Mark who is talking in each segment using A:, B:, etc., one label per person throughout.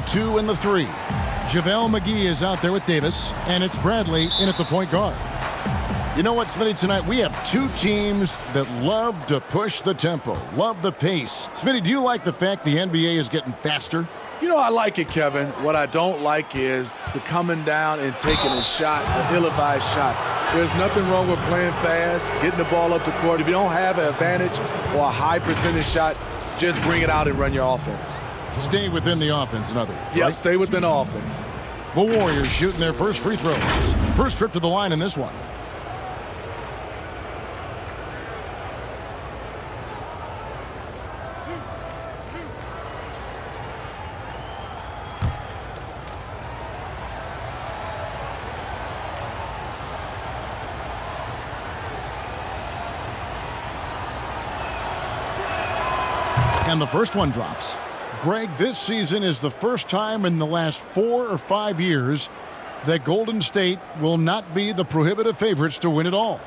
A: the 2 and the 3. JaVale McGee is out there with Davis, and it's Bradley in at the point guard. You know what, Smitty, tonight we have two teams that love to push the tempo, love the pace. Smitty, do you like the fact the NBA is getting faster?
B: You know, I like it, Kevin. What I don't like is the coming down and taking a shot, an ill-advised shot. There's nothing wrong with playing fast, getting the ball up the court. If you don't have an advantage or a high percentage shot, just bring it out and run your offense.
A: Stay within the offense, in other words.
B: Yep,
A: right?
B: stay within the offense.
A: The Warriors shooting their first free throws. First trip to the line in this one. And the first one drops. Greg, this season is the first time in the last 4 or 5 years that Golden State will not be the prohibitive favorites to win it all.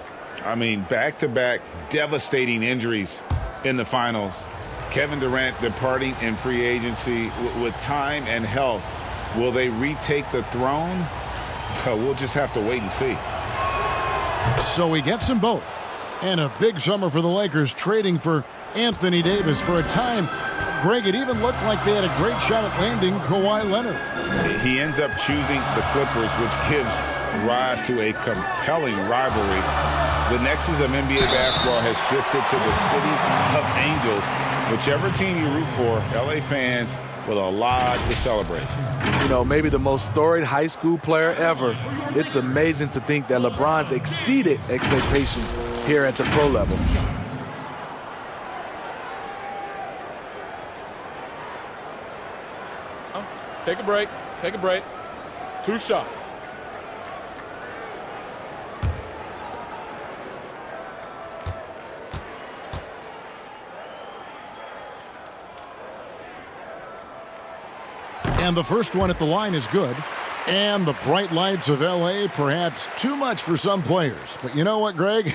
C: I mean, back-to-back devastating injuries in the finals. Kevin Durant departing in free agency with time and health. Will they retake the throne? We'll just have to wait and see.
A: So he gets them both. And a big summer for the Lakers, trading for Anthony Davis. For a time, Greg, it even looked like they had a great shot at landing Kawhi Leonard.
C: He ends up choosing the Clippers, which gives rise to a compelling rivalry. The nexus of NBA basketball has shifted to the city of Angels. Whichever team you root for, LA fans with a lot to celebrate.
B: You know, maybe the most storied high school player ever. It's amazing to think that LeBron's exceeded expectations here at the pro level.
D: Take a break. Take a break. 2 shots.
A: And the first one at the line is good. And the bright lights of L.A. perhaps too much for some players. But you know what, Greg?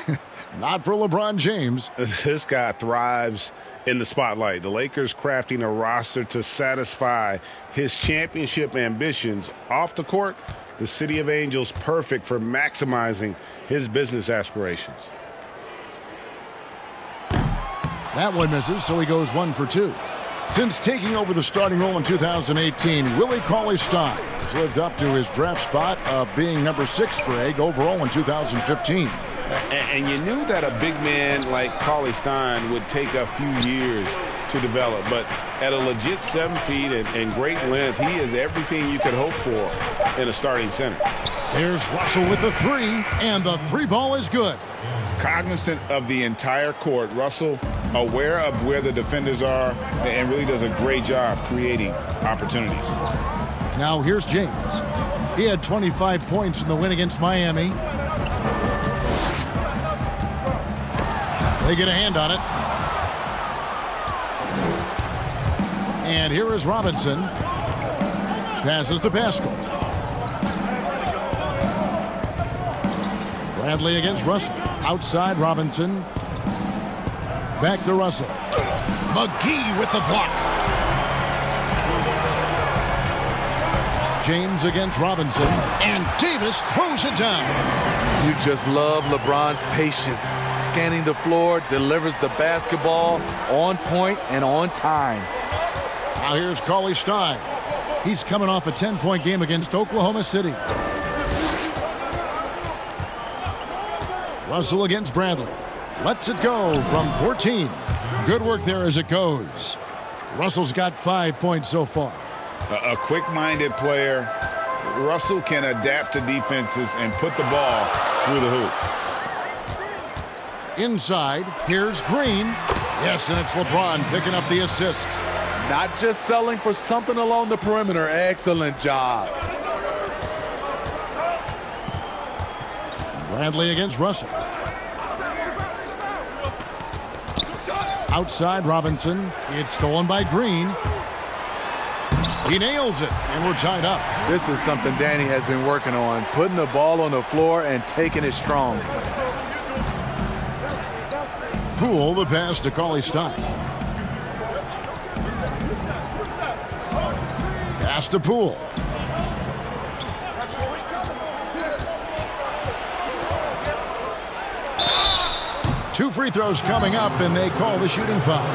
A: Not for LeBron James.
C: This guy thrives in the spotlight. The Lakers crafting a roster to satisfy his championship ambitions. Off the court, the City of Angels perfect for maximizing his business aspirations.
A: That one misses, so he goes 1 for 2. Since taking over the starting role in 2018, Willie Cauley-Stein has lived up to his draft spot of being number 6, Greg, overall in 2015.
C: And you knew that a big man like Cauley-Stein would take a few years to develop, but at a legit 7 feet and great length, he is everything you could hope for in a starting center.
A: Here's Russell with the 3, and the 3 ball is good.
C: Cognizant of the entire court, Russell aware of where the defenders are and really does a great job creating opportunities.
A: Now here's James. He had 25 points in the win against Miami. They get a hand on it. And here is Robinson. Passes to Pascal. Bradley against Russell. Outside Robinson. Back to Russell. McGee with the block. James against Robinson. And Davis throws it down.
B: You just love LeBron's patience. Scanning the floor, delivers the basketball on point and on time.
A: Now here's Cauley-Stein. He's coming off a 10-point game against Oklahoma City. Russell against Bradley. Lets it go from 14. Good work there as it goes. Russell's got 5 points so far.
C: A quick-minded player. Russell can adapt to defenses and put the ball through the hoop.
A: Inside, here's Green. Yes, and it's LeBron picking up the assist.
B: Not just selling for something along the perimeter. Excellent job.
A: Bradley against Russell. Outside Robinson. It's stolen by Green. He nails it, and we're tied up.
B: This is something Danny has been working on, putting the ball on the floor and taking it strong.
A: Poole the pass to Cauley-Stein. Pass to Poole. Two free throws coming up, and they call the shooting foul.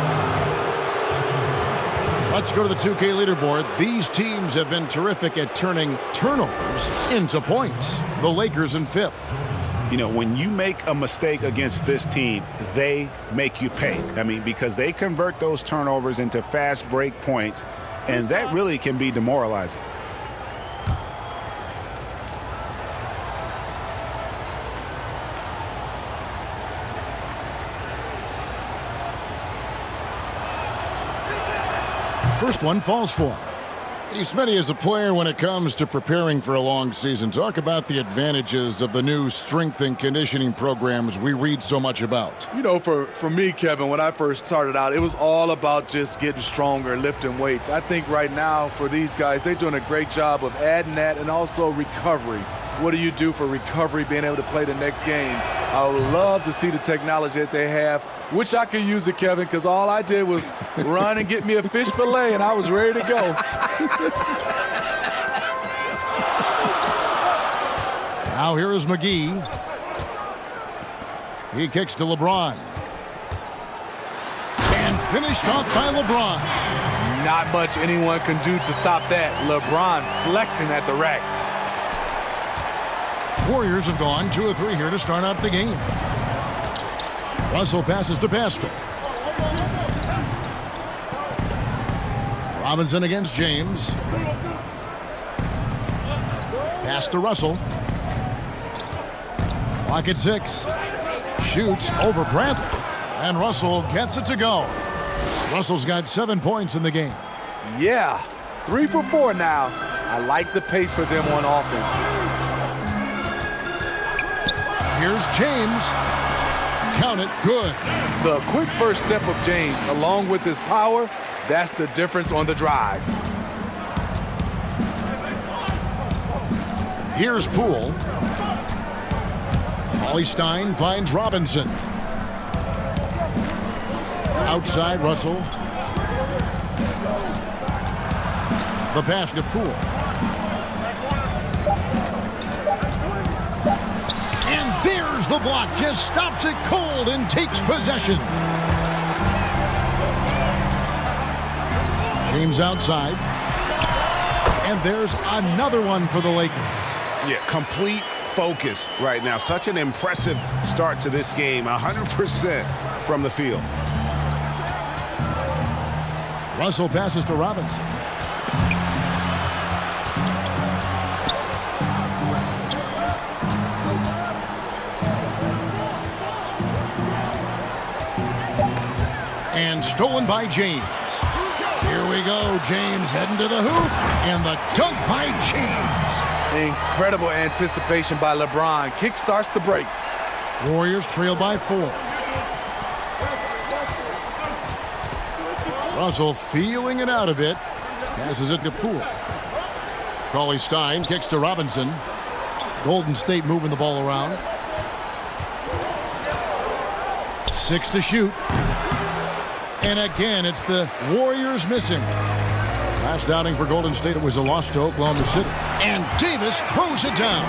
A: Let's go to the 2K leaderboard. These teams have been terrific at turning turnovers into points. The Lakers in 5th.
C: You know, when you make a mistake against this team, they make you pay. I mean, because they convert those turnovers into fast break points, and that really can be demoralizing.
A: First one falls for him. Smitty, as a player, when it comes to preparing for a long season, talk about the advantages of the new strength and conditioning programs we read so much about.
B: You know, for me, Kevin, when I first started out, it was all about just getting stronger, lifting weights. I think right now for these guys, they're doing a great job of adding that and also recovery. What do you do for recovery, being able to play the next game? I would love to see the technology that they have. Wish I could use it, Kevin, because all I did was run and get me a fish fillet, and I was ready to go.
A: Now here is McGee. He kicks to LeBron. And finished off by LeBron.
B: Not much anyone can do to stop that. LeBron flexing at the rack.
A: Warriors have gone 2 of 3 here to start out the game. Russell passes to Pascal. Robinson against James. Pass to Russell. Clock at 6. Shoots over Bradley. And Russell gets it to go. Russell's got 7 points in the game.
B: Yeah, 3 for 4 now. I like the pace for them on offense.
A: Here's James. Count it. Good.
B: The quick first step of James, along with his power, that's the difference on the drive.
A: Here's Poole. Cauley Stein finds Robinson. Outside, Russell. The pass to Poole. And there's the block. Just stops it cold and takes possession. James outside. And there's another one for the Lakers.
C: Yeah, complete focus right now. Such an impressive start to this game. 100% from the field.
A: Russell passes to Robinson. And stolen by James. Here we go. James heading to the hoop. And the dunk by James.
B: Incredible anticipation by LeBron. Kick starts the break.
A: Warriors trail by 4. Russell feeling it out a bit. Passes it to Poole. Cauley Stein kicks to Robinson. Golden State moving the ball around. 6 to shoot. And again, it's the Warriors missing. Last outing for Golden State, it was a loss to Oklahoma City. And Davis throws it down.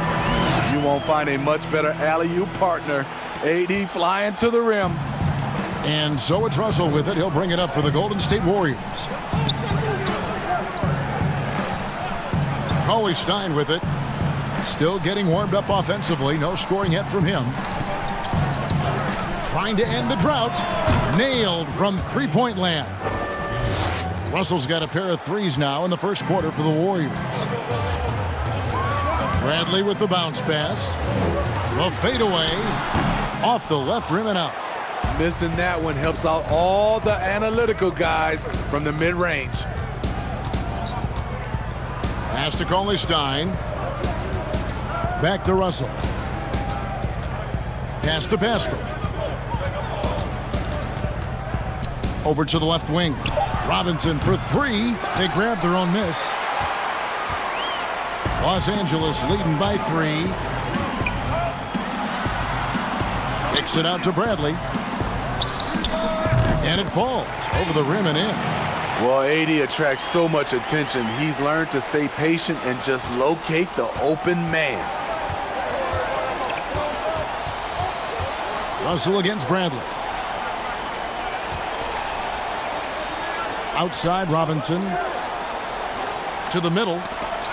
B: You won't find a much better alley-oop partner. AD flying to the rim.
A: And so it's Russell with it. He'll bring it up for the Golden State Warriors. Cauley Stein with it. Still getting warmed up offensively. No scoring yet from him. Trying to end the drought. Nailed from three-point land. Russell's got a pair of threes now in the first quarter for the Warriors. Bradley with the bounce pass. The fadeaway. Off the left rim and out.
B: Missing that one helps out all the analytical guys from the mid-range.
A: Pass to Cauley Stein. Back to Russell. Pass to Pascal. Over to the left wing. Robinson for 3. They grab their own miss. Los Angeles leading by 3. Kicks it out to Bradley. And it falls over the rim and in.
B: Well, AD attracts so much attention. He's learned to stay patient and just locate the open man.
A: Russell against Bradley. Outside Robinson. To the middle.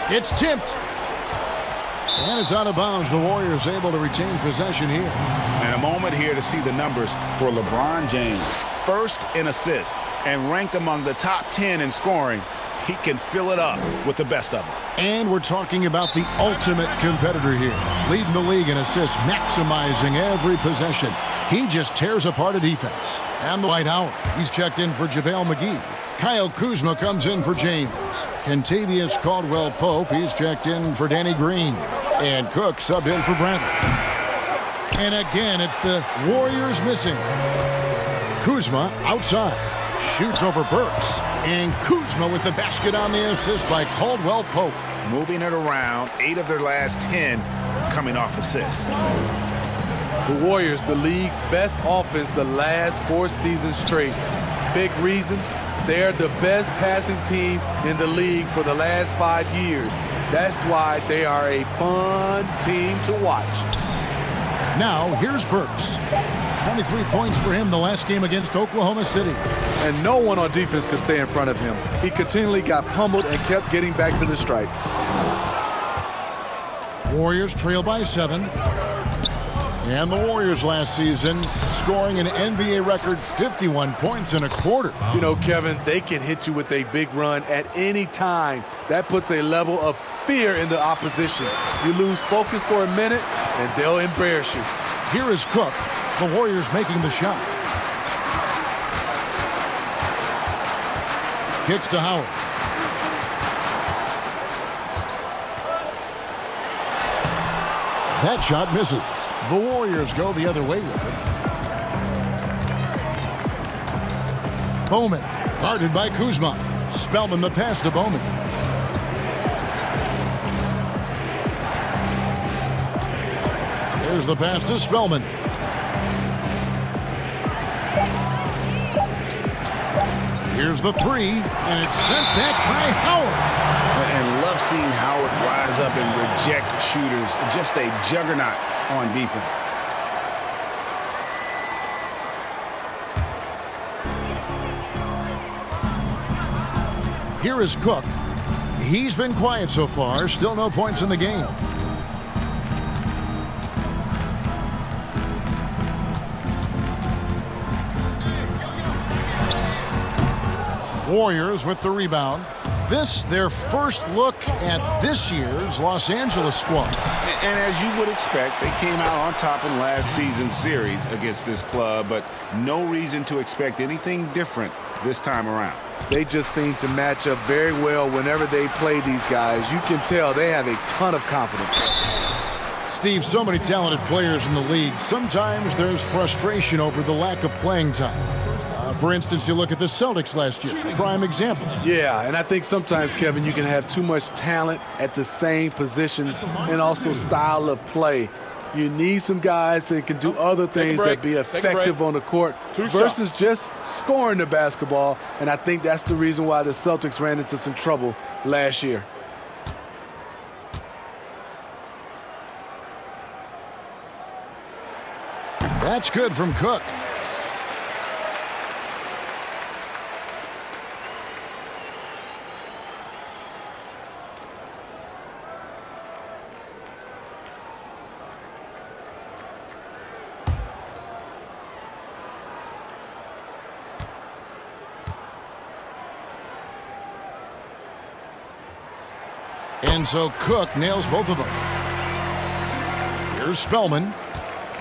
A: It's tipped. And it's out of bounds. The Warriors able to retain possession here.
C: And a moment here to see the numbers for LeBron James. First in assists and ranked among the top 10 in scoring. He can fill it up with the best of them.
A: And we're talking about the ultimate competitor here. Leading the league in assists, maximizing every possession. He just tears apart a defense. And the Dwight Howard. He's checked in for JaVale McGee. Kyle Kuzma comes in for James. Kentavious Caldwell-Pope, he's checked in for Danny Green. And Cook subbed in for Bradley. And again, it's the Warriors missing. Kuzma outside. Shoots over Burks. And Kuzma with the basket on the assist by Caldwell-Pope.
C: Moving it around, 8 of their last 10 coming off assists.
B: The Warriors, the league's best offense the last 4 seasons straight. Big reason, they're the best passing team in the league for the last 5 years. That's why they are a fun team to watch.
A: Now, here's Burks. 23 points for him the last game against Oklahoma City.
B: And no one on defense could stay in front of him. He continually got pummeled and kept getting back to the stripe.
A: Warriors trail by 7. And the Warriors last season scoring an NBA record 51 points in a quarter.
B: You know, Kevin, they can hit you with a big run at any time. That puts a level of fear in the opposition. You lose focus for a minute, and they'll embarrass you.
A: Here is Cook. The Warriors making the shot. Kicks to Howard. That shot misses. The Warriors go the other way with it. Bowman, guarded by Kuzma. Spellman the pass to Bowman. There's the pass to Spellman. Here's the 3, and it's sent back by Howard.
C: And love seeing Howard rise up and reject shooters. Just a juggernaut on defense.
A: Here is Cook. He's been quiet so far. Still no points in the game. Warriors with the rebound. This, their first look at this year's Los Angeles squad.
C: And as you would expect, they came out on top in last season's series against this club, but no reason to expect anything different this time around.
B: They just seem to match up very well whenever they play these guys. You can tell they have a ton of confidence.
A: Steve, so many talented players in the league. Sometimes there's frustration over the lack of playing time. For instance, you look at the Celtics last year, prime example.
B: Yeah, and I think sometimes, Kevin, you can have too much talent at the same positions and also style of play. You need some guys that can do other things that be effective on the court versus just scoring the basketball, and I think that's the reason why the Celtics ran into some trouble last year.
A: That's good from Cook. And so Cook nails both of them. Here's Spellman.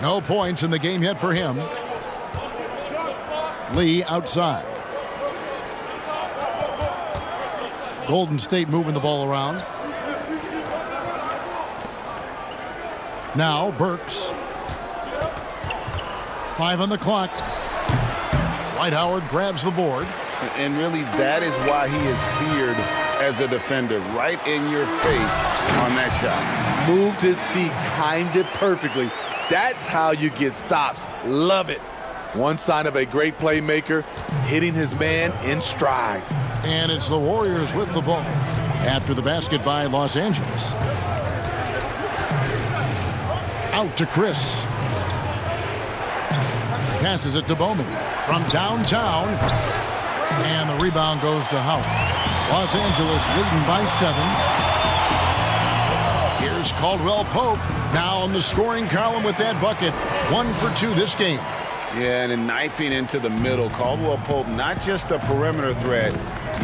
A: No points in the game yet for him. Lee outside. Golden State moving the ball around. Now Burks. 5 on the clock. Dwight Howard grabs the board.
C: And really, that is why he is feared as a defender, right in your face on that shot.
B: Moved his feet, timed it perfectly. That's how you get stops. Love it. One sign of a great playmaker, hitting his man in stride.
A: And it's the Warriors with the ball after the basket by Los Angeles. Out to Chris. Passes it to Bowman from downtown. And the rebound goes to Howard. Los Angeles leading by 7. Here's Caldwell Pope now in the scoring column with that bucket. 1 for 2 this game.
C: Yeah, and then knifing into the middle. Caldwell Pope, not just a perimeter threat.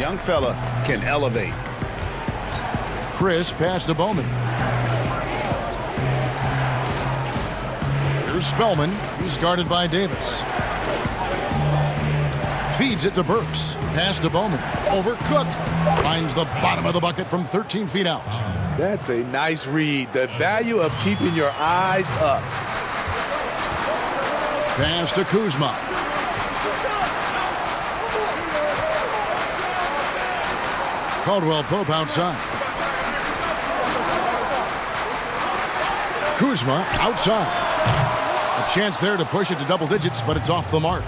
C: Young fella can elevate.
A: Chris passed to Bowman. Here's Spellman. He's guarded by Davis. Feeds it to Burks. Pass to Bowman. Over Cook. Finds the bottom of the bucket from 13 feet out.
B: That's a nice read. The value of keeping your eyes up.
A: Pass to Kuzma. Caldwell Pope outside. Kuzma outside. A chance there to push it to double digits, but it's off the mark.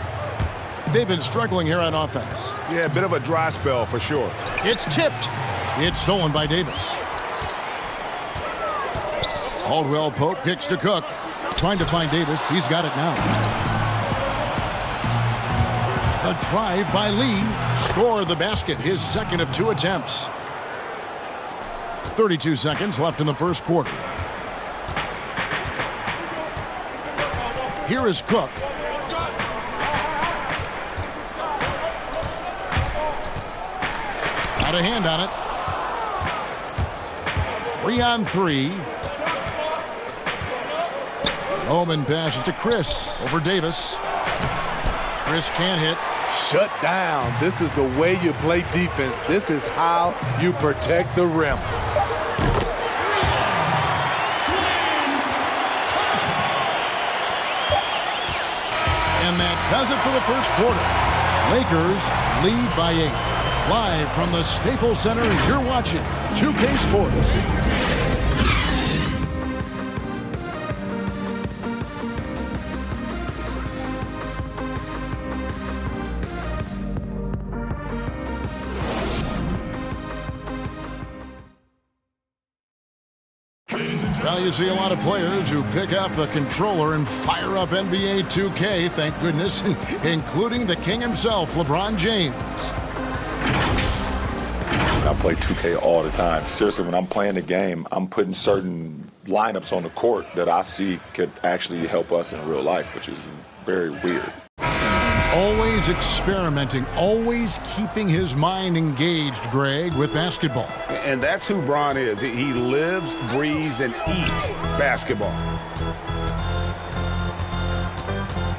A: They've been struggling here on offense.
C: Yeah, a bit of a dry spell for sure.
A: It's tipped. It's stolen by Davis. Caldwell Pope kicks to Cook. Trying to find Davis. He's got it now. The drive by Lee. Score the basket. His second of 2 attempts. 32 seconds left in the first quarter. Here is Cook. Got a hand on it. 3-on-3. Bowman passes to Chris over Davis. Chris can't hit.
B: Shut down. This is the way you play defense. This is how you protect the rim.
A: And that does it for the first quarter. Lakers lead by 8. Live from the Staples Center, you're watching 2K Sports. Well, you see a lot of players who pick up a controller and fire up NBA 2K, thank goodness, including the king himself, LeBron James.
E: I play 2K all the time. Seriously, when I'm playing the game, I'm putting certain lineups on the court that I see could actually help us in real life, which is very weird.
A: Always experimenting, always keeping his mind engaged, Greg, with basketball.
C: And that's who Bron is. He lives, breathes, and eats basketball.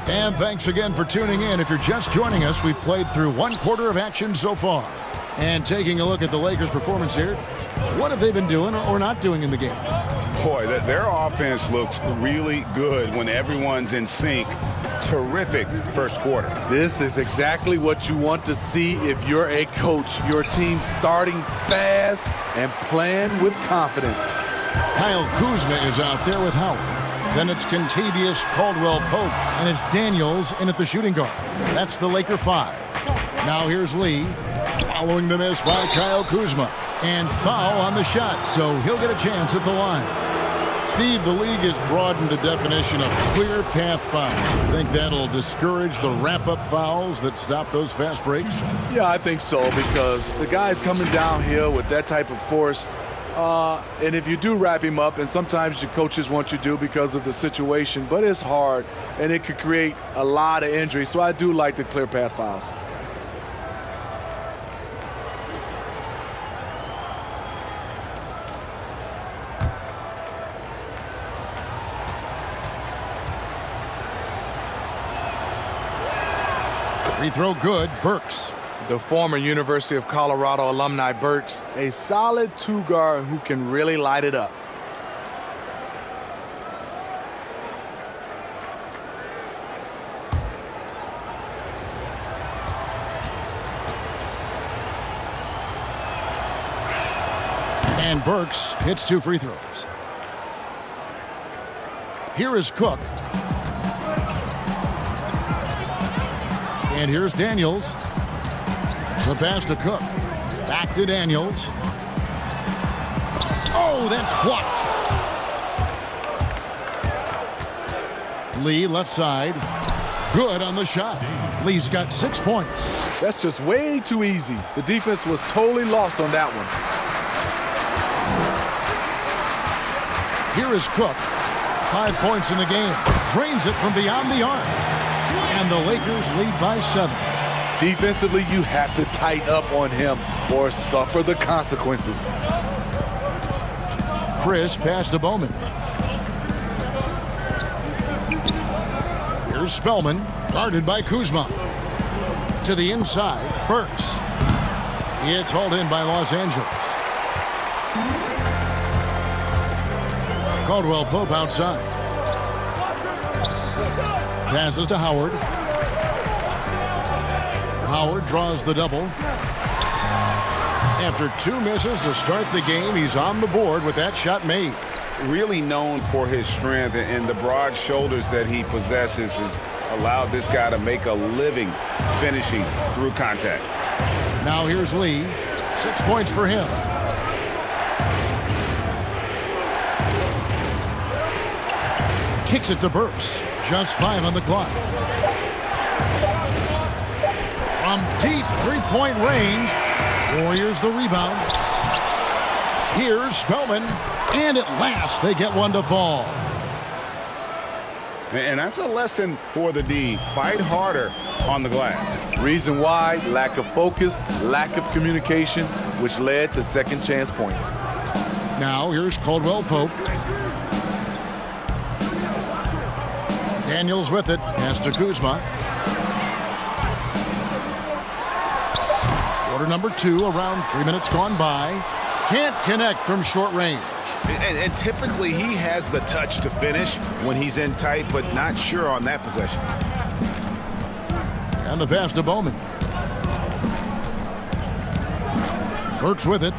A: And thanks again for tuning in. If you're just joining us, we've played through 1 quarter of action so far. And taking a look at the Lakers' performance here, what have they been doing or not doing in the game?
C: Boy, their offense looks really good when everyone's in sync. Terrific first quarter.
B: This is exactly what you want to see if you're a coach. Your team starting fast and playing with confidence.
A: Kyle Kuzma is out there with Howard. Then it's Kentavious Caldwell-Pope, and it's Daniels in at the shooting guard. That's the Laker 5. Now here's Lee, following the miss by Kyle Kuzma. And foul on the shot, so he'll get a chance at the line. Steve, the league has broadened the definition of clear path fouls. You think that'll discourage the wrap-up fouls that stop those fast breaks?
B: Yeah, I think so, because the guy's coming downhill with that type of force. And if you do wrap him up, and sometimes your coaches want you to because of the situation, but it's hard, and it could create a lot of injury. So I do like the clear path fouls.
A: Free throw good, Burks.
B: The former University of Colorado alumni Burks, a solid 2-guard who can really light it up.
A: And Burks hits 2 free throws. Here is Cook. And here's Daniels. The pass to Cook. Back to Daniels. Oh, that's blocked. Lee left side. Good on the shot. Lee's got 6 points.
B: That's just way too easy. The defense was totally lost on that one.
A: Here is Cook. 5 points in the game. Drains it from beyond the arc. And the Lakers lead by 7.
B: Defensively, you have to tighten up on him or suffer the consequences.
A: Chris passed to Bowman. Here's Spellman, guarded by Kuzma. To the inside, Burks. It's hauled in by Los Angeles. Caldwell Pope outside. Passes to Howard. Howard draws the double. After 2 misses to start the game, he's on the board with that shot made.
C: Really known for his strength and the broad shoulders that he possesses has allowed this guy to make a living finishing through contact.
A: Now here's Lee. 6 points for him. Kicks it to Burks. Just 5 on the clock. From deep three-point range, Warriors the rebound. Here's Spellman, and at last they get one to fall.
C: And that's a lesson for the D. Fight harder on the glass.
B: Reason why, lack of focus, lack of communication, which led to second chance points.
A: Now here's Caldwell Pope. Daniels with it. Pass to Kuzma. Quarter number 2, around 3 minutes gone by. Can't connect from short range.
C: And typically he has the touch to finish when he's in tight, but not sure on that possession.
A: And the pass to Bowman. Burks with it.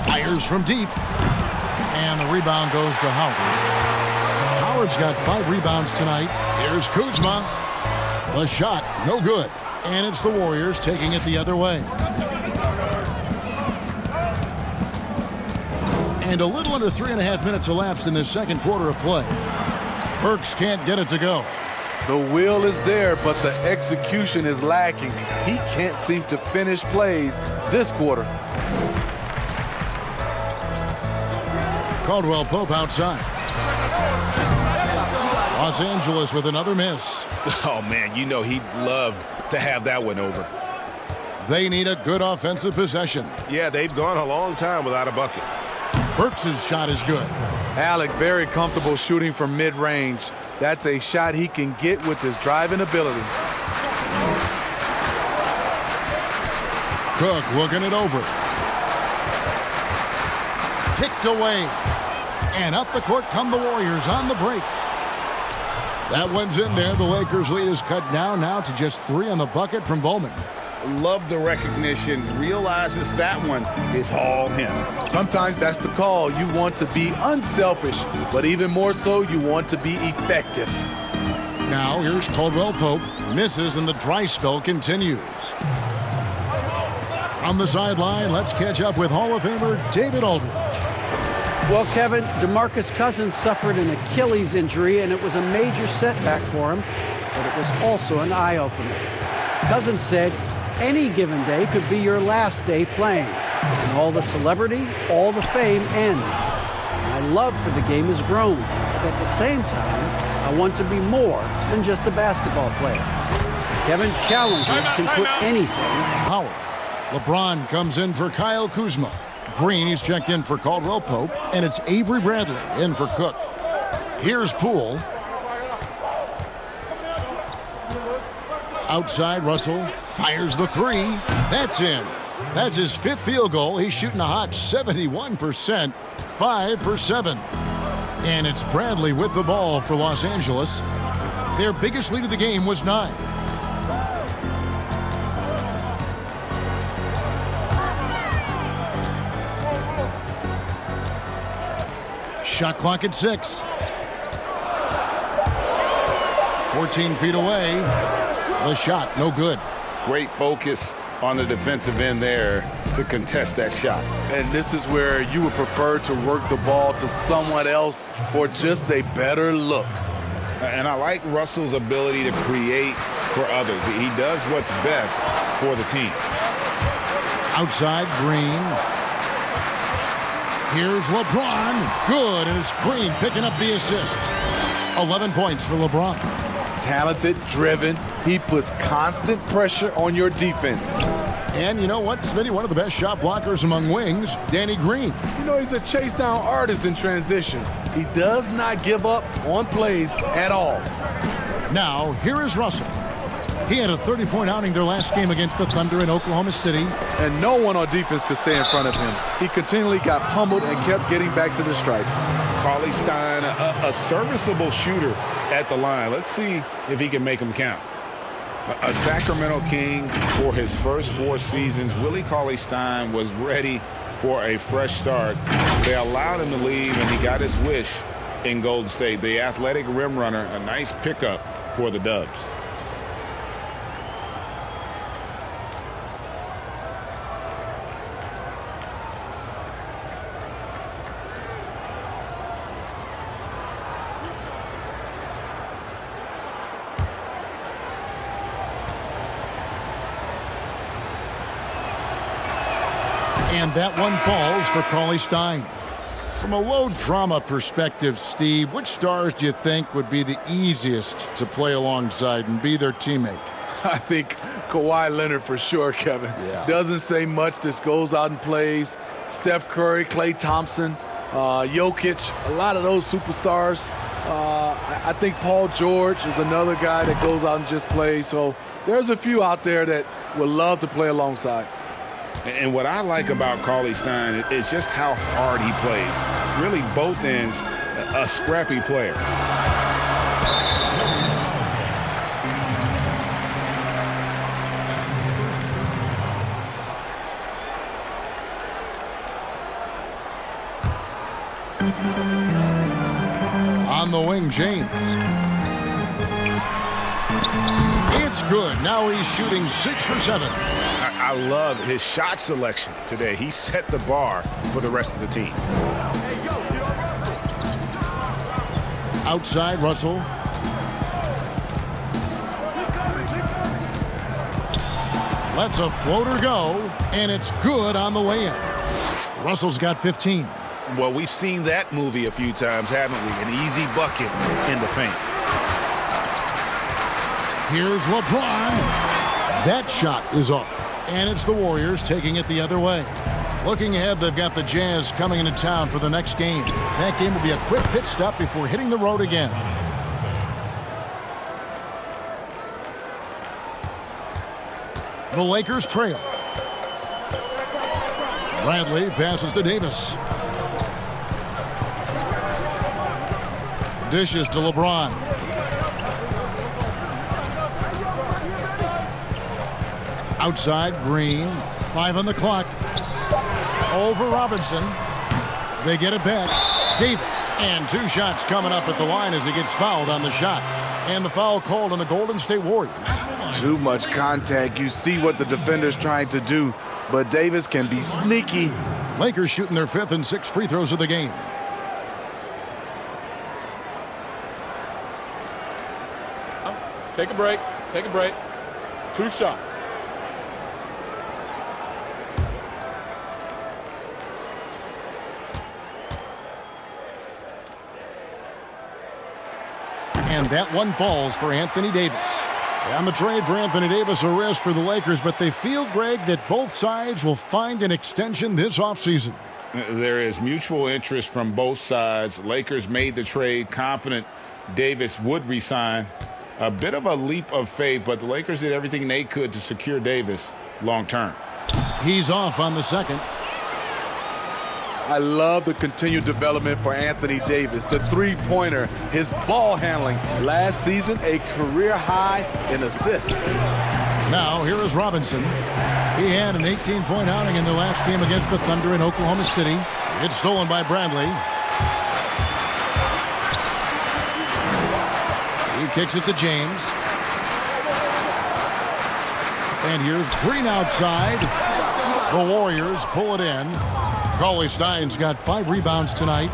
A: Fires from deep. And the rebound goes to Howard. Howard's got 5 rebounds tonight. Here's Kuzma. The shot, no good. And it's the Warriors taking it the other way. And a little under 3.5 minutes elapsed in this second quarter of play. Burks can't get it to go.
B: The will is there, but the execution is lacking. He can't seem to finish plays this quarter.
A: Caldwell Pope outside. Los Angeles with another miss.
C: Oh, man, you know he'd love to have that one over.
A: They need a good offensive possession.
C: Yeah, they've gone a long time without a bucket.
A: Burks' shot is good.
B: Alec very comfortable shooting from mid-range. That's a shot he can get with his driving ability.
A: Cook looking it over. Kicked away. And up the court come the Warriors on the break. That one's in there. The Lakers lead is cut down now to just 3 on the bucket from Bowman.
C: Love the recognition. Realizes that one is all him.
B: Sometimes that's the call. You want to be unselfish, but even more so, you want to be effective.
A: Now here's Caldwell Pope. Misses and the dry spell continues. On the sideline, let's catch up with Hall of Famer David Aldridge.
F: Well, Kevin, DeMarcus Cousins suffered an Achilles injury, and it was a major setback for him, but it was also an eye-opener. Cousins said, any given day could be your last day playing, and all the celebrity, all the fame ends. My love for the game has grown, but at the same time, I want to be more than just a basketball player. Kevin, challenges can put anything.
A: Howard. LeBron comes in for Kyle Kuzma. Green, he's checked in for Caldwell Pope, and it's Avery Bradley in for Cook. Here's Poole. Outside, Russell fires the 3. That's in. That's his 5th field goal. He's shooting a hot 71%, 5 for 7. And it's Bradley with the ball for Los Angeles. Their biggest lead of the game was 9. Shot clock at 6. 14 feet away. The shot, no good.
C: Great focus on the defensive end there to contest that shot.
B: And this is where you would prefer to work the ball to someone else for just a better look.
C: And I like Russell's ability to create for others. He does what's best for the team.
A: Outside, Green. Here's LeBron. Good, and it's Green picking up the assist. 11 points for LeBron.
B: Talented, driven. He puts constant pressure on your defense.
A: And you know what, Smitty? One of the best shot blockers among wings, Danny Green.
B: You know, he's a chase down artist in transition. He does not give up on plays at all.
A: Now, here is Russell. He had a 30-point outing their last game against the Thunder in Oklahoma City.
B: And no one on defense could stay in front of him. He continually got pummeled and kept getting back to the stripe.
C: Cauley-Stein, a serviceable shooter at the line. Let's see if he can make them count. A Sacramento King for his first 4 seasons, Willie Cauley-Stein was ready for a fresh start. They allowed him to leave, and he got his wish in Golden State. The athletic rim runner, a nice pickup for the Dubs.
A: And that one falls for Cauley-Stein. From a low-drama perspective, Steve, which stars do you think would be the easiest to play alongside and be their teammate?
B: I think Kawhi Leonard for sure, Kevin.
A: Yeah.
B: Doesn't say much, just goes out and plays. Steph Curry, Klay Thompson, Jokic, a lot of those superstars. I think Paul George is another guy that goes out and just plays. So there's a few out there that would love to play alongside.
C: And what I like about Cauley-Stein is just how hard he plays. Really, both ends, a scrappy player.
A: On the wing, James. It's good. Now he's shooting 6 for 7.
C: I love his shot selection today. He set the bar for the rest of the team.
A: Outside, Russell. Lets a floater go, and it's good on the way in. Russell's got 15.
C: Well, we've seen that movie a few times, haven't we? An easy bucket in the paint.
A: Here's LeBron. That shot is off. And it's the Warriors taking it the other way. Looking ahead, they've got the Jazz coming into town for the next game. That game will be a quick pit stop before hitting the road again. The Lakers trail. Bradley passes to Davis. Dishes to LeBron. Outside, Green. 5 on the clock. Over Robinson. They get it back. Davis. And 2 shots coming up at the line as he gets fouled on the shot. And the foul called on the Golden State Warriors.
B: Too much contact. You see what the defender's trying to do, but Davis can be sneaky.
A: Lakers shooting their 5th and 6th free throws of the game.
D: Take a break. Take a break. 2 shots.
A: And that one falls for Anthony Davis. And the trade for Anthony Davis, a risk for the Lakers, but they feel, Greg, that both sides will find an extension this offseason.
C: There is mutual interest from both sides. Lakers made the trade confident Davis would resign. A bit of a leap of faith, but the Lakers did everything they could to secure Davis long term.
A: He's off on the second.
B: I love the continued development for Anthony Davis. The three-pointer, his ball handling. Last season, a career high in assists.
A: Now, here is Robinson. He had an 18-point outing in the last game against the Thunder in Oklahoma City. It's stolen by Bradley. He kicks it to James. And here's Green outside. The Warriors pull it in. Cauley Stein's got 5 rebounds tonight.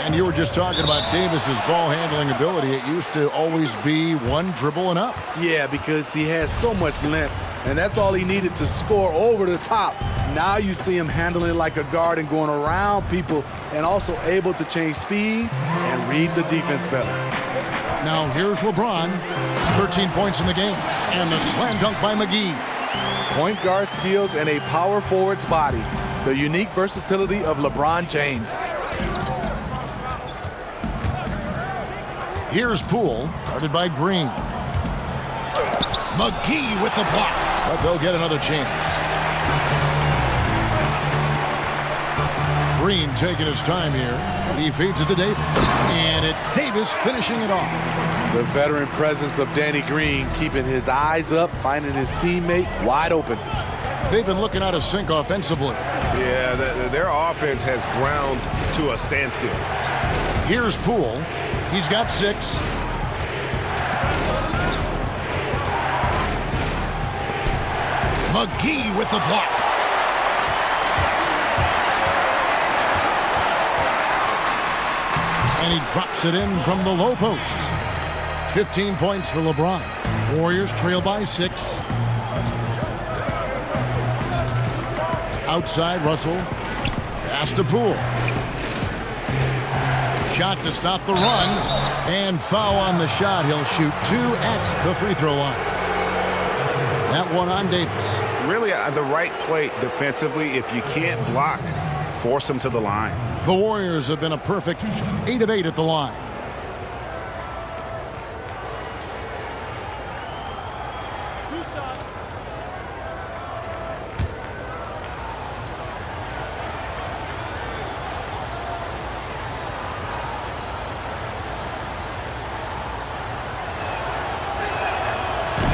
A: And you were just talking about Davis's ball handling ability. It used to always be one dribble and up.
B: Yeah, because he has so much length, and that's all he needed to score over the top. Now you see him handling it like a guard and going around people, and also able to change speeds and read the defense better.
A: Now here's LeBron. 13 points in the game. And the slam dunk by McGee.
B: Point guard skills and a power forward's body. The unique versatility of LeBron James.
A: Here's Poole, guarded by Green. McGee with the block, but they'll get another chance. Green taking his time here. He feeds it to Davis, and it's Davis finishing it off.
B: The veteran presence of Danny Green, keeping his eyes up, finding his teammate wide open.
A: They've been looking out of sync offensively.
G: Yeah, their offense has ground to a standstill.
A: Here's Poole. He's got 6. McGee with the block. And he drops it in from the low post. 15 points for LeBron. Warriors trail by 6. Outside, Russell. Pass to Poole. Shot to stop the run, and foul on the shot. He'll shoot 2 at the free throw line. That one on Davis.
G: Really the right play defensively. If you can't block, force them to the line.
A: The Warriors have been a perfect 8 of 8 at the line.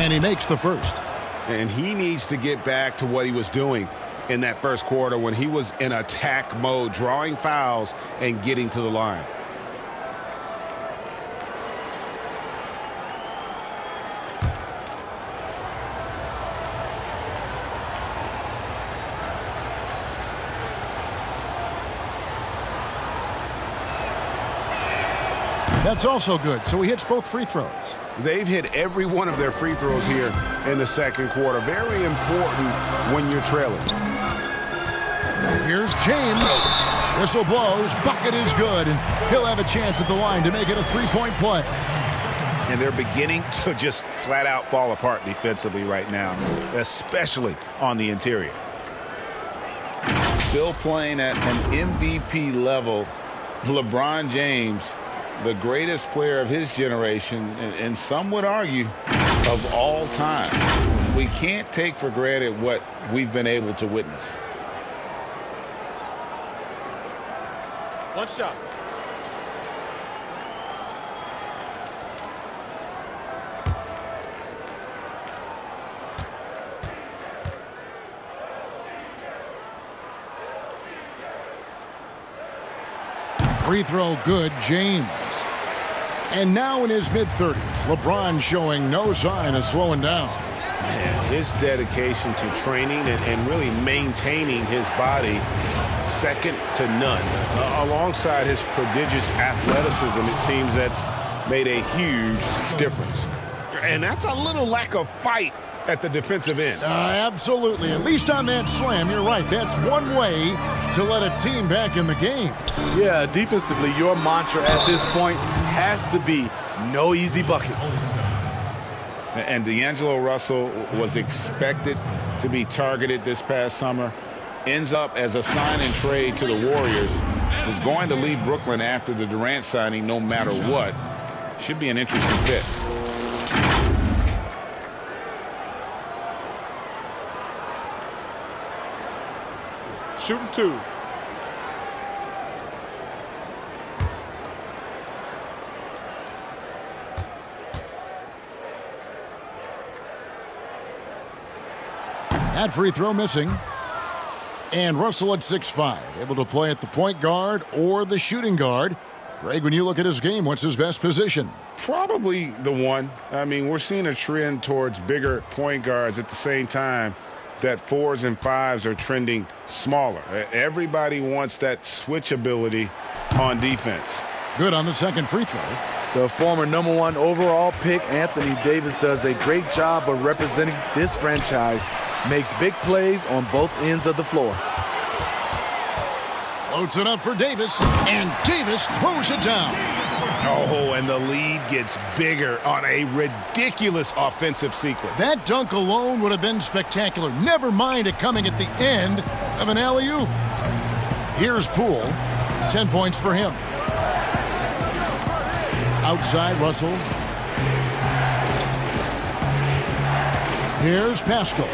A: And he makes the first.
G: And he needs to get back to what he was doing in that first quarter when he was in attack mode, drawing fouls and getting to the line.
A: That's also good. So he hits both free throws.
G: They've hit every one of their free throws here in the second quarter. Very important when you're trailing.
A: Here's James. Whistle blows. Bucket is good. And he'll have a chance at the line to make it a 3-point play.
G: And they're beginning to just flat out fall apart defensively right now, especially on the interior.
C: Still playing at an MVP level. LeBron James, the greatest player of his generation, and some would argue of all time. We can't take for granted what we've been able to witness.
D: One shot.
A: Free throw good, James. And now in his mid-30s, LeBron showing no sign of slowing down.
G: Man, his dedication to training and really maintaining his body, second to none. Alongside his prodigious athleticism, it seems that's made a huge difference. And that's a little lack of fight at the defensive end.
A: Absolutely. At least on that slam, you're right. That's one way to let a team back in the game.
B: Yeah, defensively, your mantra at this point has to be no easy buckets.
C: And D'Angelo Russell was expected to be targeted this past summer. Ends up as a sign and trade to the Warriors. Was going to leave Brooklyn after the Durant signing no matter what. Should be an interesting fit.
D: Shooting 2.
A: That free throw missing. And Russell at 6'5", able to play at the point guard or the shooting guard. Greg, when you look at his game, what's his best position?
C: Probably the one. I mean, we're seeing a trend towards bigger point guards. At the same time,
G: that 4s and 5s are trending smaller. Everybody wants that switch ability on defense.
A: Good on the second free throw.
B: The former #1 overall pick, Anthony Davis, does a great job of representing this franchise. Makes big plays on both ends of the floor.
A: Loads it up for Davis, and Davis throws it down.
G: Oh, and the lead gets bigger on a ridiculous offensive sequence.
A: That dunk alone would have been spectacular. Never mind it coming at the end of an alley-oop. Here's Poole. 10 points for him. Outside, Russell. Here's Pascal.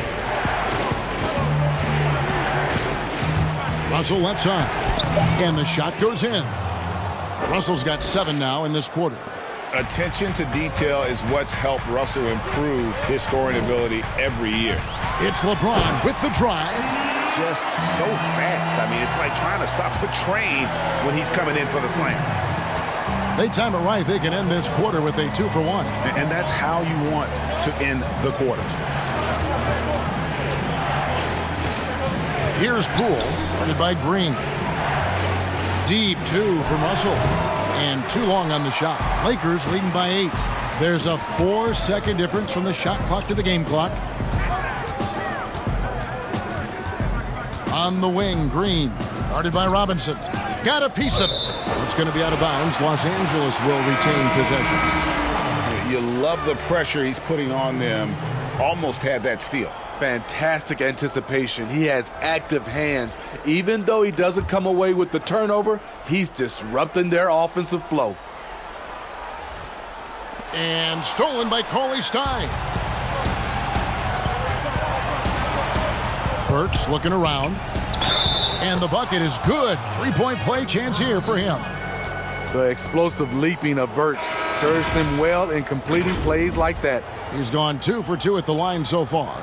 A: Russell left side. And the shot goes in. Russell's got 7 now in this quarter.
C: Attention to detail is what's helped Russell improve his scoring ability every year.
A: It's LeBron with the drive.
G: Just so fast. I mean, it's like trying to stop a train when he's coming in for the slam.
A: They time it right. They can end this quarter with a 2-for-1.
G: And that's how you want to end the quarters.
A: Here's Poole, guarded by Green. Deep 2 from Russell. And too long on the shot. Lakers leading by 8. There's a 4-second difference from the shot clock to the game clock. On the wing, Green, guarded by Robinson. Got a piece of it. It's going to be out of bounds. Los Angeles will retain possession.
C: You love the pressure he's putting on them. Almost had that steal.
B: Fantastic anticipation. He has active hands. Even though he doesn't come away with the turnover, he's disrupting their offensive flow.
A: And stolen by Cauley-Stein. Burks looking around. And the bucket is good. 3-point play chance here for him.
B: The explosive leaping of Burks serves him well in completing plays like that.
A: He's gone 2 for 2 at the line so far.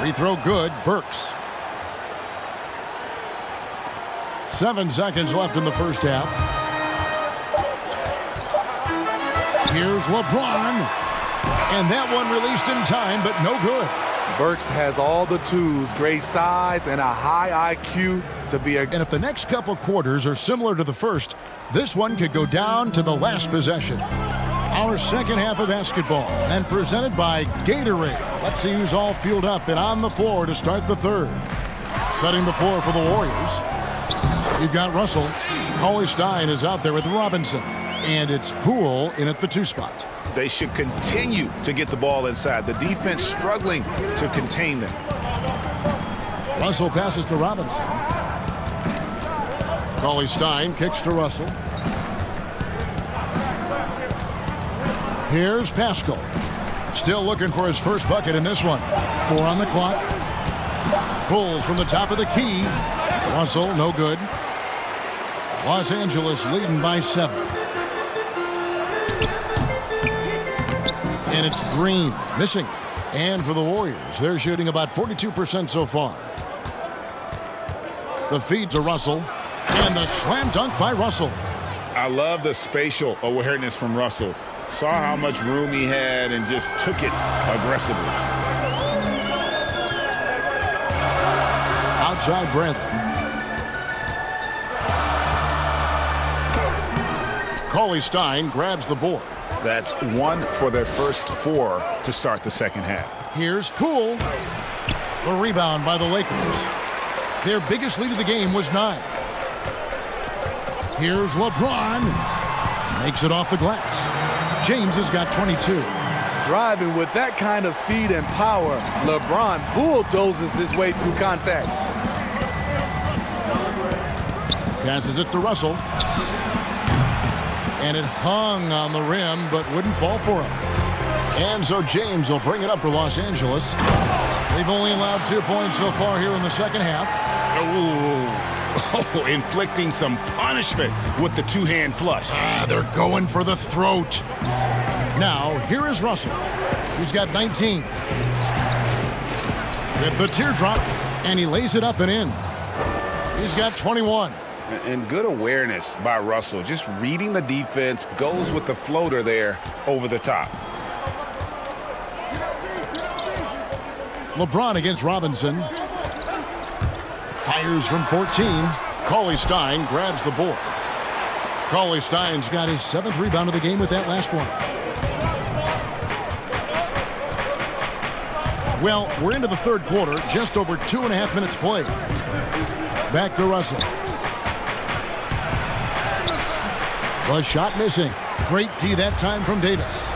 A: Free throw good, Burks. 7 seconds left in the first half. Here's LeBron. And that one released in time, but no good.
B: Burks has all the tools, great size and a high IQ to be a...
A: And if the next couple quarters are similar to the first, this one could go down to the last possession. Our second half of basketball, and presented by Gatorade. Let's see who's all fueled up and on the floor to start the third. Setting the floor for the Warriors. You've got Russell. Cauley-Stein is out there with Robinson. And it's Poole in at the 2 spot.
G: They should continue to get the ball inside. The defense struggling to contain them.
A: Russell passes to Robinson. Cauley-Stein kicks to Russell. Here's Pascal. Still looking for his first bucket in this one. 4 on the clock. Pulls from the top of the key. Russell, no good. Los Angeles leading by 7. And it's Green, missing. And for the Warriors, they're shooting about 42% so far. The feed to Russell. And the slam dunk by Russell.
C: I love the spatial awareness from Russell. Saw how much room he had and just took it aggressively.
A: Outside Bradley. Cauley-Stein grabs the board.
G: That's 1 for their first 4 to start the second half.
A: Here's Poole. The rebound by the Lakers. Their biggest lead of the game was 9. Here's LeBron. Makes it off the glass. James has got 22.
B: Driving with that kind of speed and power, LeBron bulldozes his way through contact.
A: Passes it to Russell. And it hung on the rim, but wouldn't fall for him. And so James will bring it up for Los Angeles. They've only allowed 2 points so far here in the second half.
C: Oh, inflicting some punishment with the two-hand flush.
A: They're going for the throat. Now, here is Russell. He's got 19. With the teardrop, and he lays it up and in. He's got 21.
C: And good awareness by Russell. Just reading the defense, goes with the floater there over the top.
A: LeBron against Robinson. Fires from 14. Cauley-Stein grabs the board. Cauley-Stein's got his 7th rebound of the game with that last one. Well, we're into the third quarter, just over 2.5 minutes played. Back to Russell. The shot missing. Great D that time from Davis.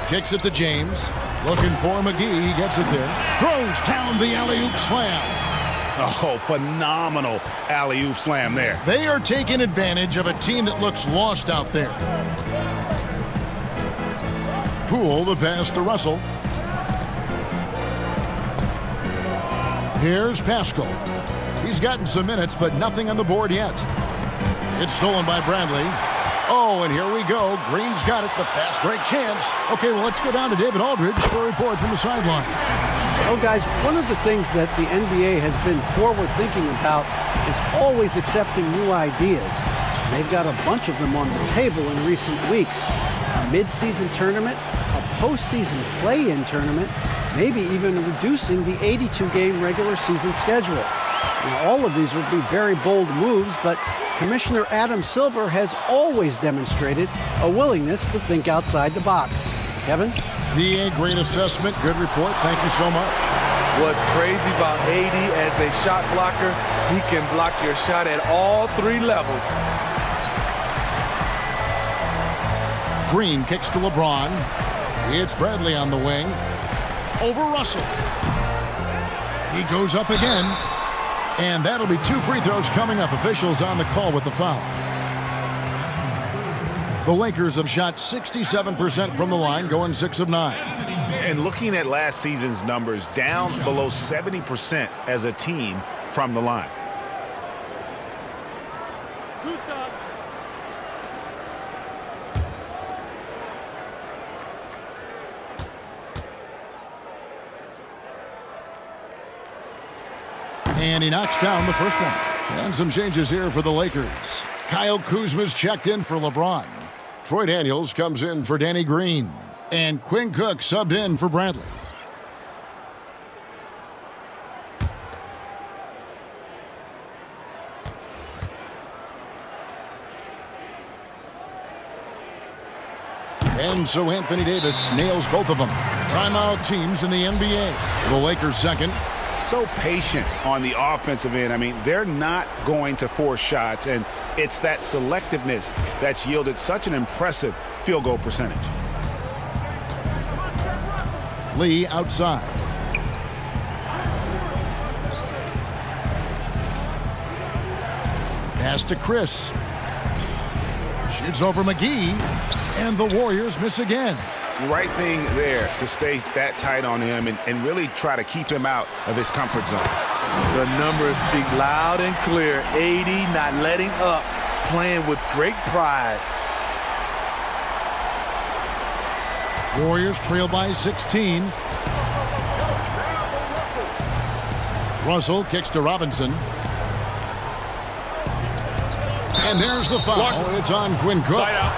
A: Kicks it to James. Looking for McGee. He gets it there. Throws down the alley-oop slam.
C: Oh, phenomenal alley-oop slam there.
A: They are taking advantage of a team that looks lost out there. Poole the pass to Russell. Here's Pascal. He's gotten some minutes, but nothing on the board yet. It's stolen by Bradley. Oh, and here we go. Green's got it. The fast break chance. Okay, well, let's go down to David Aldridge for a report from the sideline.
F: Well, guys, one of the things that the NBA has been forward-thinking about is always accepting new ideas. They've got a bunch of them on the table in recent weeks. A mid-season tournament, a postseason play-in tournament, maybe even reducing the 82-game regular season schedule. Now, all of these would be very bold moves, but Commissioner Adam Silver has always demonstrated a willingness to think outside the box. Kevin?
A: The great assessment. Good report. Thank you so much.
B: What's crazy about AD as a shot blocker, he can block your shot at all 3 levels.
A: Green kicks to LeBron. It's Bradley on the wing. Over Russell. He goes up again. And that'll be 2 free throws coming up. Officials on the call with the foul. The Lakers have shot 67% from the line, going 6 of 9.
C: And looking at last season's numbers, down below 70% as a team from the line.
A: And he knocks down the first one. And some changes here for the Lakers. Kyle Kuzma's checked in for LeBron. Troy Daniels comes in for Danny Green. And Quinn Cook subbed in for Bradley. And so Anthony Davis nails both of them. Timeout teams in the NBA. The Lakers second.
C: So patient on the offensive end. I mean, they're not going to force shots, and it's that selectiveness that's yielded such an impressive field goal percentage.
A: Lee outside. Pass to Chris. Shoots over McGee, and the Warriors miss again.
C: Right thing there to stay that tight on him and really try to keep him out of his comfort zone.
B: The numbers speak loud and clear. AD not letting up, playing with great pride.
A: Warriors trail by 16. Russell kicks to Robinson. And there's the foul. It's on Quinn Cook.
D: Side out.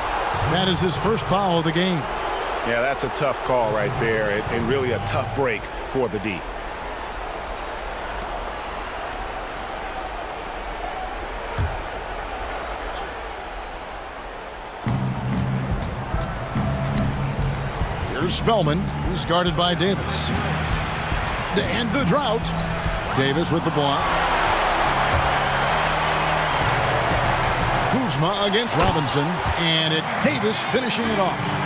A: That is his first foul of the game.
C: Yeah, that's a tough call right there, and really a tough break for the D.
A: Here's Spellman. He's guarded by Davis. And the drought. Davis with the block. Kuzma against Robinson. And it's Davis finishing it off.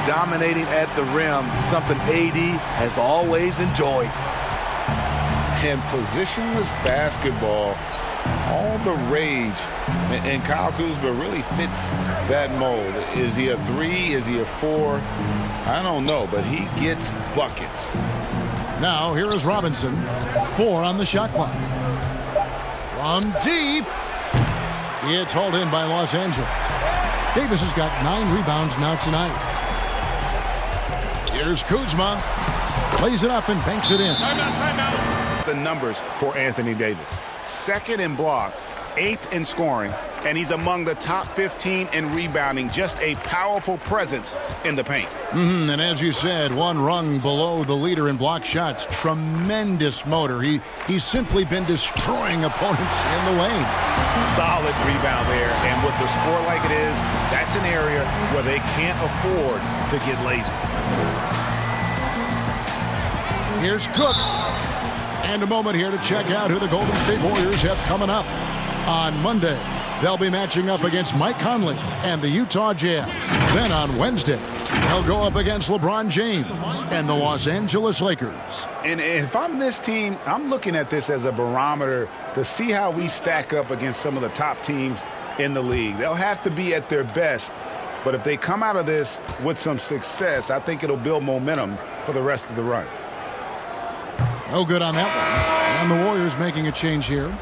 B: Dominating at the rim, something AD has always enjoyed.
C: And positionless basketball all the rage. And Kyle Kuzma really fits that mold. Is he a 3? Is he a 4? I don't know, but he gets buckets.
A: Now, here is Robinson. 4 on the shot clock. From deep. It's hauled in by Los Angeles. Davis has got 9 rebounds now tonight. Here's Kuzma. Plays it up and banks it in.
D: Timeout.
G: The numbers for Anthony Davis. 2nd in blocks, 8th in scoring, and he's among the top 15 in rebounding. Just a powerful presence in the paint.
A: And as you said, 1 rung below the leader in block shots. Tremendous motor. He's simply been destroying opponents in the lane.
G: Solid rebound there, and with the score like it is, that's an area where they can't afford to get lazy.
A: Here's Cook. And a moment here to check out who the Golden State Warriors have coming up. On Monday, they'll be matching up against Mike Conley and the Utah Jazz. Then on Wednesday, they'll go up against LeBron James and the Los Angeles Lakers.
G: And if I'm this team, I'm looking at this as a barometer to see how we stack up against some of the top teams in the league. They'll have to be at their best, but if they come out of this with some success, I think it'll build momentum for the rest of the run.
A: No good on that one. And the Warriors making a change here.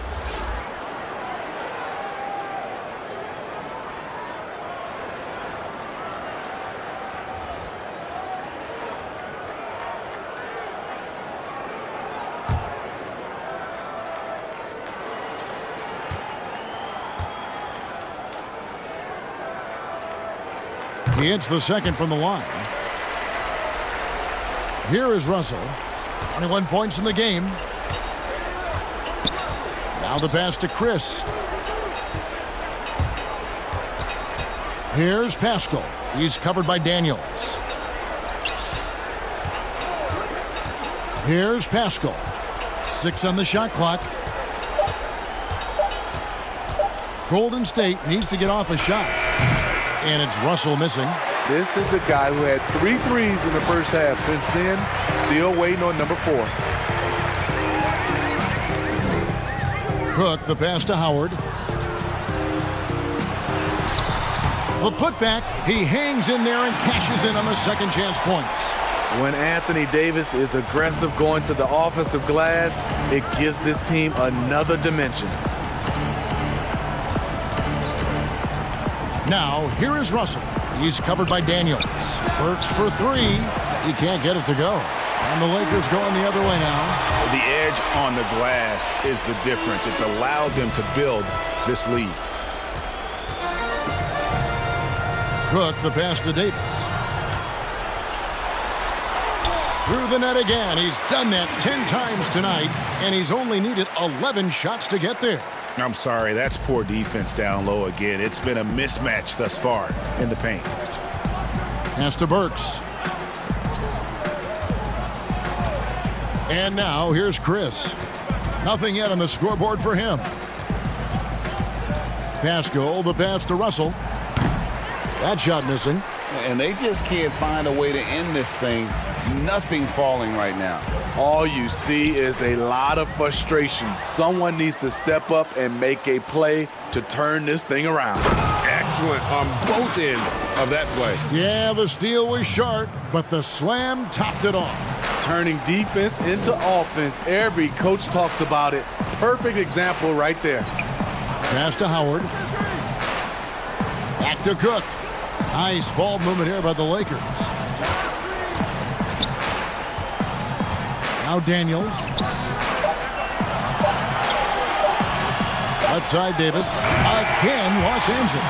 A: He hits the second from the line. Here is Russell. 21 points in the game. Now the pass to Chris. Here's Pascal. He's covered by Daniels. Here's Pascal. 6 on the shot clock. Golden State needs to get off a shot. And it's Russell missing.
B: This is the guy who had 3 threes in the first half. Since then, still waiting on number 4.
A: Cook, the pass to Howard. The putback, he hangs in there and cashes in on the second chance points.
B: When Anthony Davis is aggressive going to the offensive glass, it gives this team another dimension.
A: Now, here is Russell. He's covered by Daniels. Works for 3. He can't get it to go. And the Lakers going the other way now.
G: The edge on the glass is the difference. It's allowed them to build this lead.
A: Cook, the pass to Davis. Through the net again. He's done that 10 times tonight, and he's only needed 11 shots to get there.
G: I'm sorry, that's poor defense down low again. It's been a mismatch thus far in the paint.
A: Pass to Burks. And now here's Chris. Nothing yet on the scoreboard for him. Pascal, the pass to Russell. That shot missing.
C: And they just can't find a way to end this thing. Nothing falling right now.
B: All you see is a lot of frustration. Someone needs to step up and make a play to turn this thing around.
G: Excellent on both ends of that play.
A: Yeah, the steal was short, but the slam topped it off.
B: Turning defense into offense. Every coach talks about it. Perfect example right there.
A: Pass to Howard. Back to Cook. Nice ball movement here by the Lakers. Now Daniels. Left side Davis. Again, Los Angeles.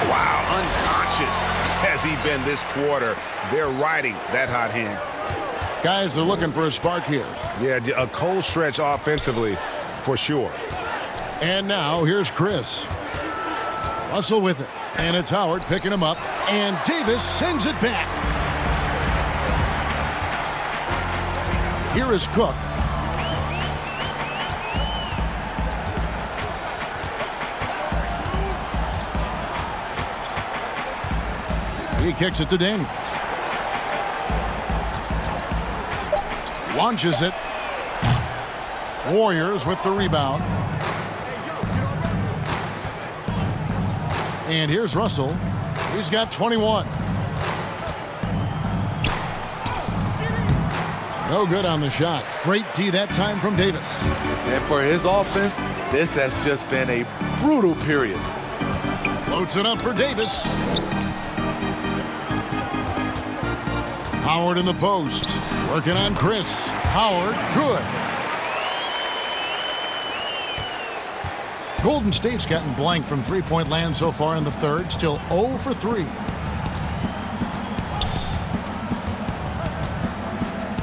G: Wow, unconscious has he been this quarter. They're riding that hot hand.
A: Guys are looking for a spark here.
G: Yeah, a cold stretch offensively for sure.
A: And now here's Chris. Russell with it. And it's Howard picking him up. And Davis sends it back. Here is Cook. He kicks it to Daniels. Launches it. Warriors with the rebound. And here's Russell. He's got 21. No good on the shot. Great D that time from Davis.
B: And for his offense, this has just been a brutal period.
A: Floats it up for Davis. Howard in the post. Working on Chris. Howard, good. Golden State's gotten blank from three-point land so far in the third. Still 0 for 3.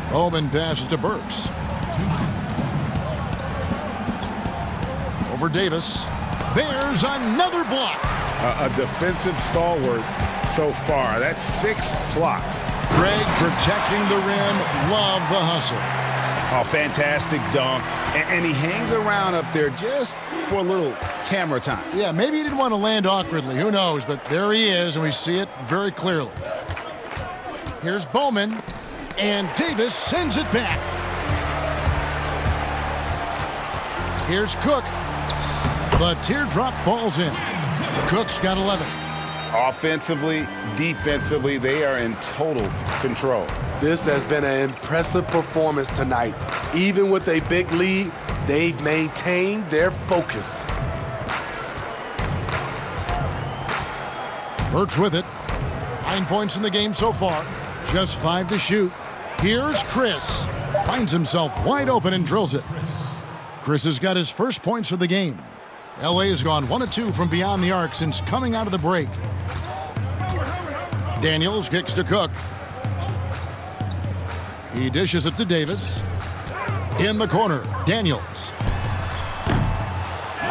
A: Bowman passes to Burks. Over Davis. There's another block.
G: A defensive stalwart so far. That's 6 blocks.
A: Greg protecting the rim. Love the hustle.
C: Oh, fantastic dunk. And he hangs around up there just for a little camera time.
A: Yeah, maybe he didn't want to land awkwardly. Who knows? But there he is, and we see it very clearly. Here's Bowman, and Davis sends it back. Here's Cook. The teardrop falls in. Cook's got 11.
C: Offensively, defensively, they are in total control.
B: This has been an impressive performance tonight. Even with a big lead, they've maintained their focus.
A: Burks with it. 9 points in the game so far. Just 5 to shoot. Here's Chris. Finds himself wide open and drills it. Chris has got his first points of the game. LA has gone 1 of 2 from beyond the arc since coming out of the break. Daniels kicks to Cook. He dishes it to Davis. In the corner, Daniels.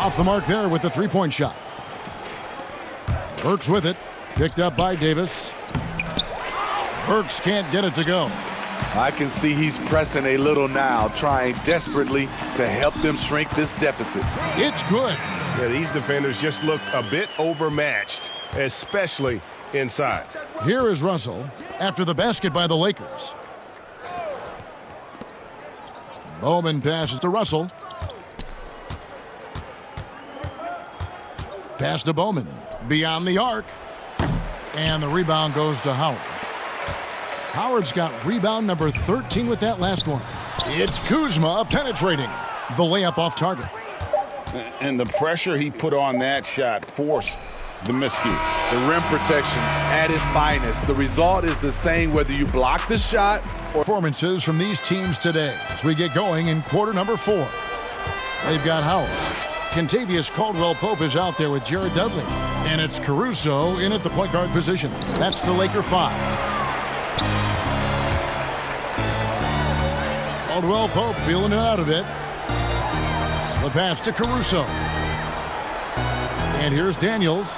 A: Off the mark there with the three-point shot. Burks with it. Picked up by Davis. Burks can't get it to go.
B: I can see he's pressing a little now, trying desperately to help them shrink this deficit.
A: It's good.
G: Yeah, these defenders just look a bit overmatched, especially inside.
A: Here is Russell after the basket by the Lakers. Bowman passes to Russell. Pass to Bowman. Beyond the arc. And the rebound goes to Howard. Howard's got rebound number 13 with that last one. It's Kuzma penetrating. The layup off target.
C: And the pressure he put on that shot forced the miscue.
B: The rim protection at its finest. The result is the same whether you block the shot or...
A: Performances from these teams today as we get going in quarter number 4. They've got Howard. Kentavious Caldwell-Pope is out there with Jared Dudley. And it's Caruso in at the point guard position. That's the Laker 5. Caldwell-Pope feeling it out a bit. The pass to Caruso. And here's Daniels.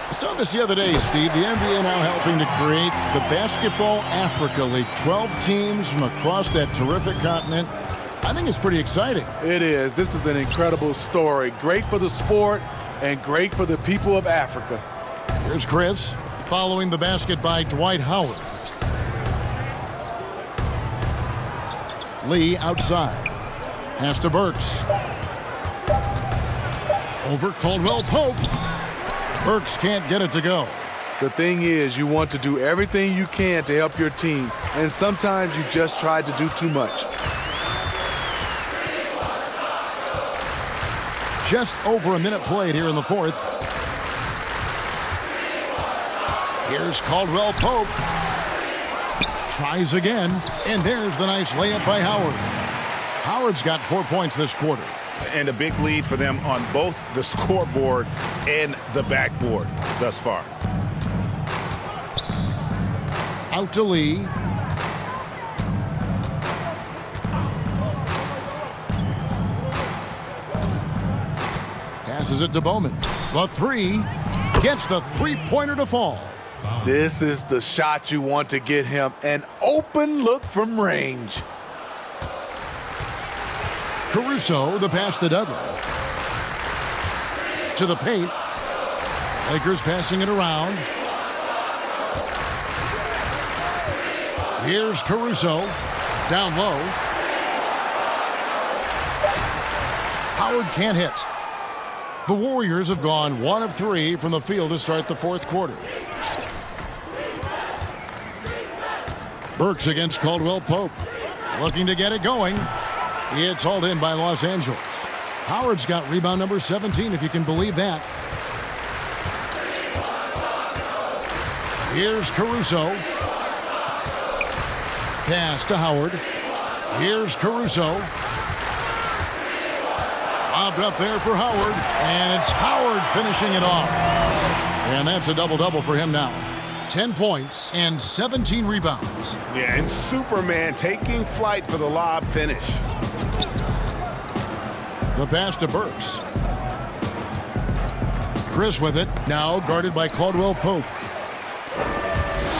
A: I saw this the other day, Steve. The NBA now helping to create the Basketball Africa League. 12 teams from across that terrific continent. I think it's pretty exciting.
B: It is. This is an incredible story. Great for the sport and great for the people of Africa.
A: Here's Chris following the basket by Dwight Howard. Lee outside. Pass to Burks. Over Caldwell-Pope. Burks can't get it to go.
B: The thing is, you want to do everything you can to help your team, and sometimes you just try to do too much.
A: Just over a minute played here in the fourth. Here's Caldwell-Pope. Tries again, and there's the nice layup by Howard. Howard's got 4 points this quarter.
C: And a big lead for them on both the scoreboard and the backboard thus far.
A: Out to Lee. Passes it to Bowman. The three. Gets the three-pointer to fall.
B: This is the shot you want to get him. An open look from range.
A: Caruso, the pass to Dudley. To the paint. Lakers passing it around. Here's Caruso. Down low. Howard can't hit. The Warriors have gone 1 of 3 from the field to start the fourth quarter. Burks against Caldwell Pope. Looking to get it going. It's hauled in by Los Angeles. Howard's got rebound number 17, if you can believe that. Here's Caruso. Pass to Howard. Here's Caruso. Lobbed up there for Howard, and it's Howard finishing it off. And that's a double-double for him now. 10 points and 17 rebounds.
G: Yeah, and Superman taking flight for the lob finish.
A: The pass to Burks. Chris with it, now guarded by Caldwell Pope.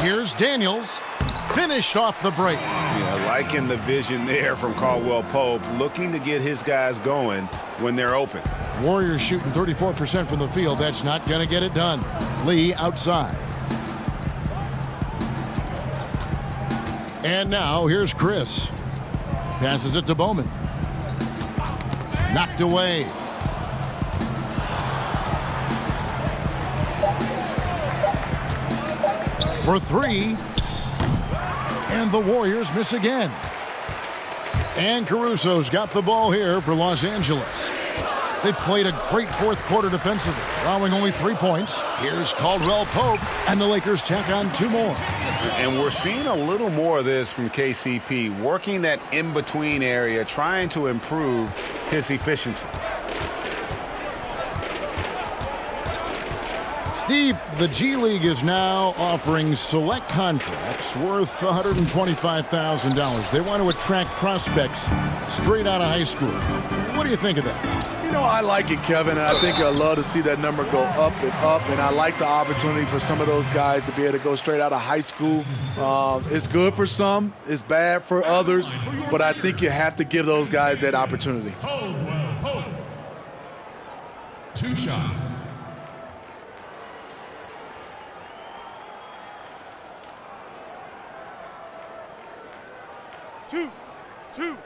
A: Here's Daniels, finished off the break.
G: Yeah, liking the vision there from Caldwell Pope, looking to get his guys going when they're open.
A: Warriors shooting 34% from the field. That's not going to get it done. Lee outside. And now here's Chris. Passes it to Bowman. Knocked away. For 3. And the Warriors miss again. And Caruso's got the ball here for Los Angeles. They played a great fourth quarter defensively, allowing only 3 points. Here's Caldwell Pope, and the Lakers tack on 2 more.
G: And we're seeing a little more of this from KCP, working that in-between area, trying to improve his efficiency.
A: Steve, the G League is now offering select contracts worth $125,000. They want to attract prospects straight out of high school. What do you think of that?
B: You know, I like it, Kevin, and I think I'd love to see that number go up and up, and I like the opportunity for some of those guys to be able to go straight out of high school. It's good for some, it's bad for others, but I think you have to give those guys that opportunity.
H: 2 shots.
B: Two.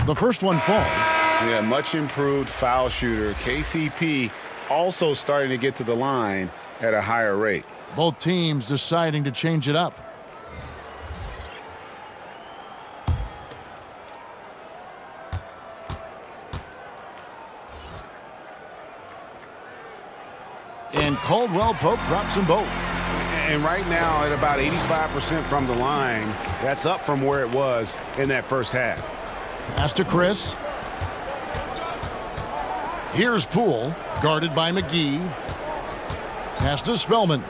A: The first one falls.
G: Yeah, much improved foul shooter. KCP also starting to get to the line at a higher rate.
A: Both teams deciding to change it up. And Caldwell Pope drops them both.
G: And right now at about 85% from the line, that's up from where it was in that first half.
A: Pass to Chris. Here's Poole, guarded by McGee. Pass to Spellman.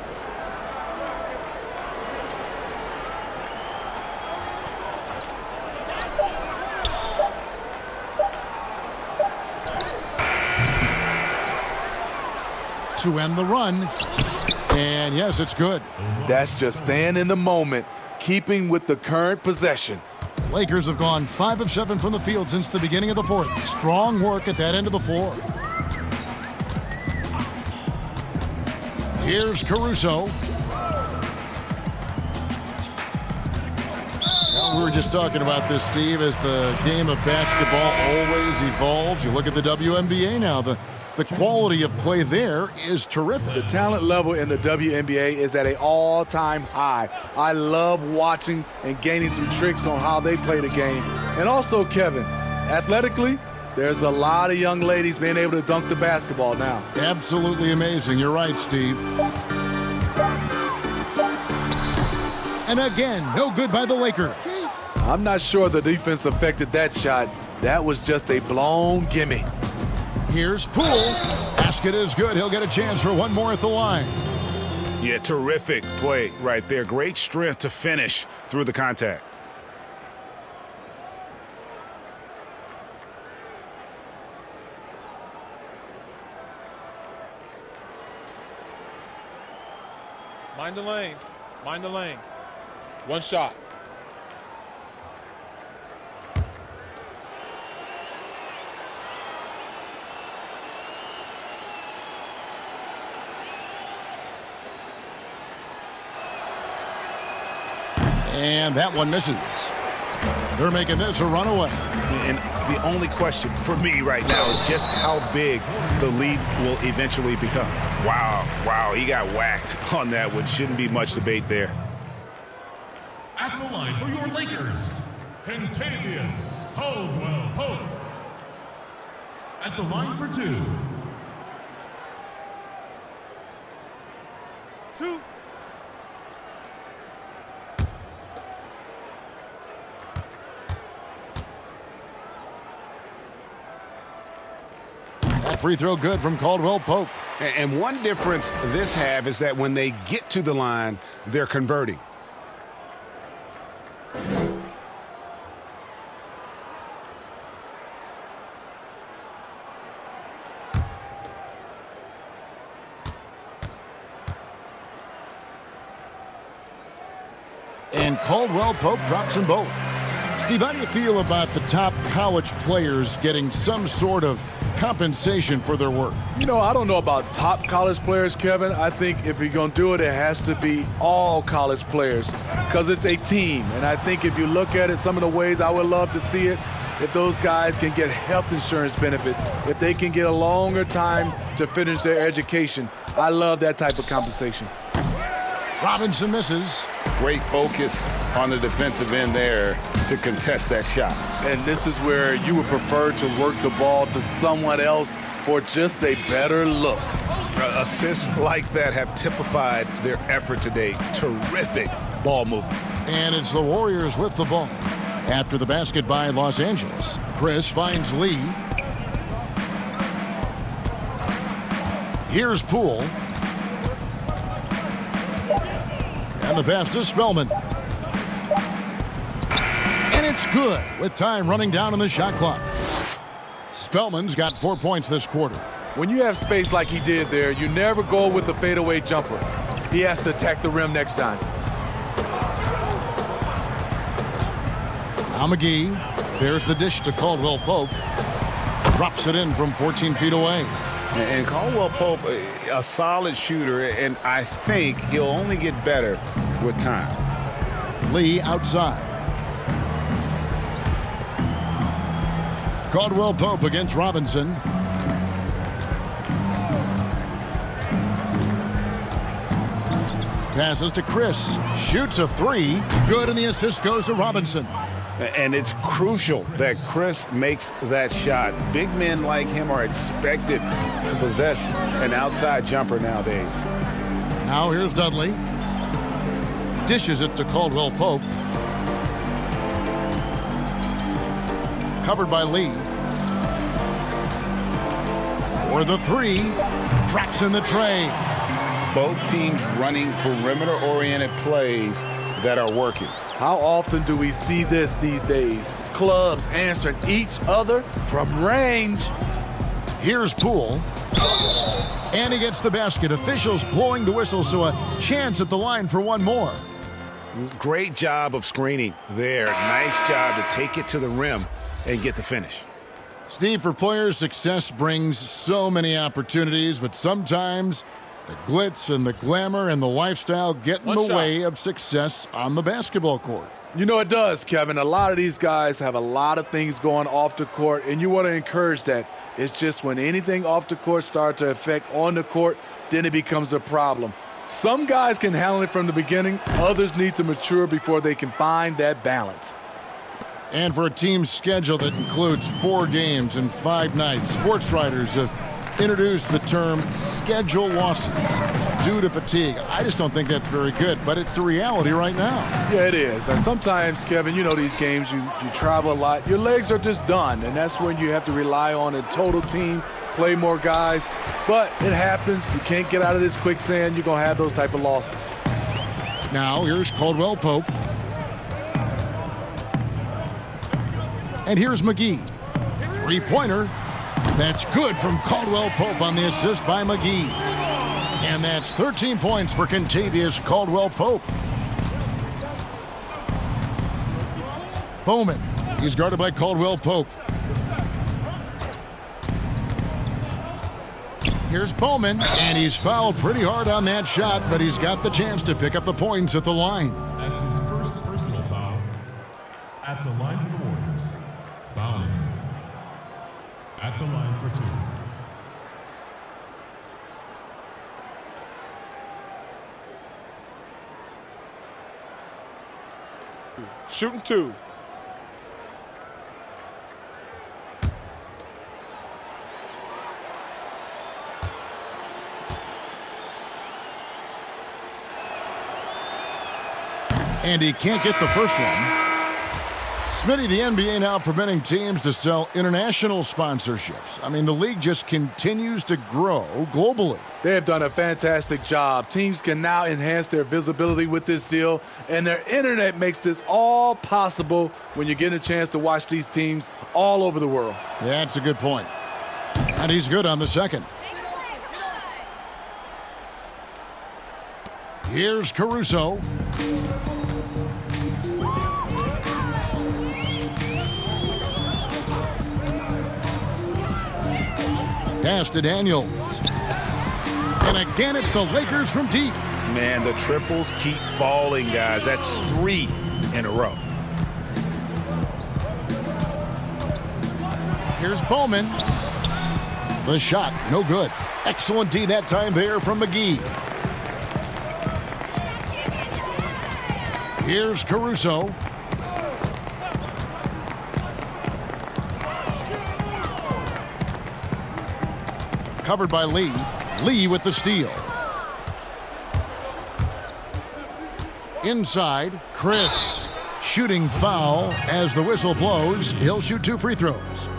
A: To end the run. And yes, it's good.
B: That's just staying in the moment, keeping with the current possession.
A: Lakers have gone 5 of 7 from the field since the beginning of the fourth. Strong work at that end of the floor. Here's Caruso. Well, we were just talking about this, Steve, as the game of basketball always evolves. You look at the WNBA now. The quality of play there is terrific.
B: The talent level in the WNBA is at an all-time high. I love watching and gaining some tricks on how they play the game. And also, Kevin, athletically, there's a lot of young ladies being able to dunk the basketball now.
A: Absolutely amazing. You're right, Steve. And again, no good by the Lakers.
B: I'm not sure the defense affected that shot. That was just a blown gimme.
A: Here's Poole. Basket is good. He'll get a chance for one more at the line.
G: Yeah, terrific play right there. Great strength to finish through the contact.
D: Mind the lanes. Mind the lanes. 1 shot.
A: And that one misses. They're making this a runaway.
G: And the only question for me right now is just how big the lead will eventually become. Wow, he got whacked on that one. Shouldn't be much debate there.
H: At the line for your Lakers, Kentavious Caldwell-Pope. At the line for two.
A: That free throw good from Caldwell-Pope.
G: And one difference this have is that when they get to the line, they're converting.
A: And Caldwell-Pope drops them both. Steve, how do you feel about the top college players getting some sort of compensation for their work?
B: You know, I don't know about top college players, Kevin. I think if you're going to do it, it has to be all college players because it's a team. And I think if you look at it, some of the ways I would love to see it, if those guys can get health insurance benefits, if they can get a longer time to finish their education. I love that type of compensation.
A: Robinson misses.
C: Great focus on the defensive end there to contest that shot.
B: And this is where you would prefer to work the ball to someone else for just a better look.
G: Assists like that have typified their effort today. Terrific ball movement.
A: And it's the Warriors with the ball. After the basket by Los Angeles, Chris finds Lee. Here's Poole. And the pass to Spellman. And it's good with time running down on the shot clock. Spellman's got 4 points this quarter.
B: When you have space like he did there, you never go with the fadeaway jumper. He has to attack the rim next time.
A: Now McGee. There's the dish to Caldwell-Pope. Drops it in from 14 feet away.
G: And Caldwell-Pope, a solid shooter, and I think he'll only get better with time.
A: Lee outside. Caldwell-Pope against Robinson. Passes to Chris. Shoots a three. Good, and the assist goes to Robinson.
G: And it's crucial that Chris makes that shot. Big men like him are expected to possess an outside jumper nowadays.
A: Now here's Dudley. Dishes it to Caldwell-Pope. Covered by Lee. For the three. Drops in the tray.
C: Both teams running perimeter-oriented plays that are working.
B: How often do we see this these days? Clubs answering each other from range.
A: Here's Poole. And he gets the basket. Officials blowing the whistle, so a chance at the line for one more.
G: Great job of screening there. Nice job to take it to the rim and get the finish.
A: Steve, for players, success brings so many opportunities, but sometimes the glitz and the glamour and the lifestyle get in the way of success on the basketball court.
B: You know it does, Kevin. A lot of these guys have a lot of things going off the court, and you want to encourage that. It's just when anything off the court starts to affect on the court, then it becomes a problem. Some guys can handle it from the beginning. Others need to mature before they can find that balance.
A: And for a team schedule that includes 4 games and 5 nights, sports writers have introduced the term schedule losses due to fatigue. I just don't think that's very good, but it's the reality right now.
B: Yeah, it is. And sometimes, Kevin, you know these games, you travel a lot. Your legs are just done, and that's when you have to rely on a total team, play more guys. But it happens. You can't get out of this quicksand. You're going to have those type of losses.
A: Now here's Caldwell-Pope. And here's McGee. 3-pointer. That's good from Caldwell-Pope on the assist by McGee. And that's 13 points for Kentavious Caldwell-Pope. Bowman. He's guarded by Caldwell-Pope. Here's Bowman, and he's fouled pretty hard on that shot, but he's got the chance to pick up the points at the line.
H: That's his first At the line for the Warriors, Bowman. At the line for 2.
D: Shooting 2.
A: And he can't get the first one. Smitty, the NBA now permitting teams to sell international sponsorships. I mean, the league just continues to grow globally.
B: They have done a fantastic job. Teams can now enhance their visibility with this deal, and their internet makes this all possible when you get a chance to watch these teams all over the world.
A: Yeah, that's a good point. And he's good on the second. Here's Caruso. Pass to Daniels. And again, it's the Lakers from deep.
G: Man, the triples keep falling, guys. That's 3 in a row.
A: Here's Bowman. The shot, no good. Excellent D that time there from McGee. Here's Caruso. Covered by Lee. Lee with the steal. Inside, Chris. Shooting foul as the whistle blows. He'll shoot 2 free throws.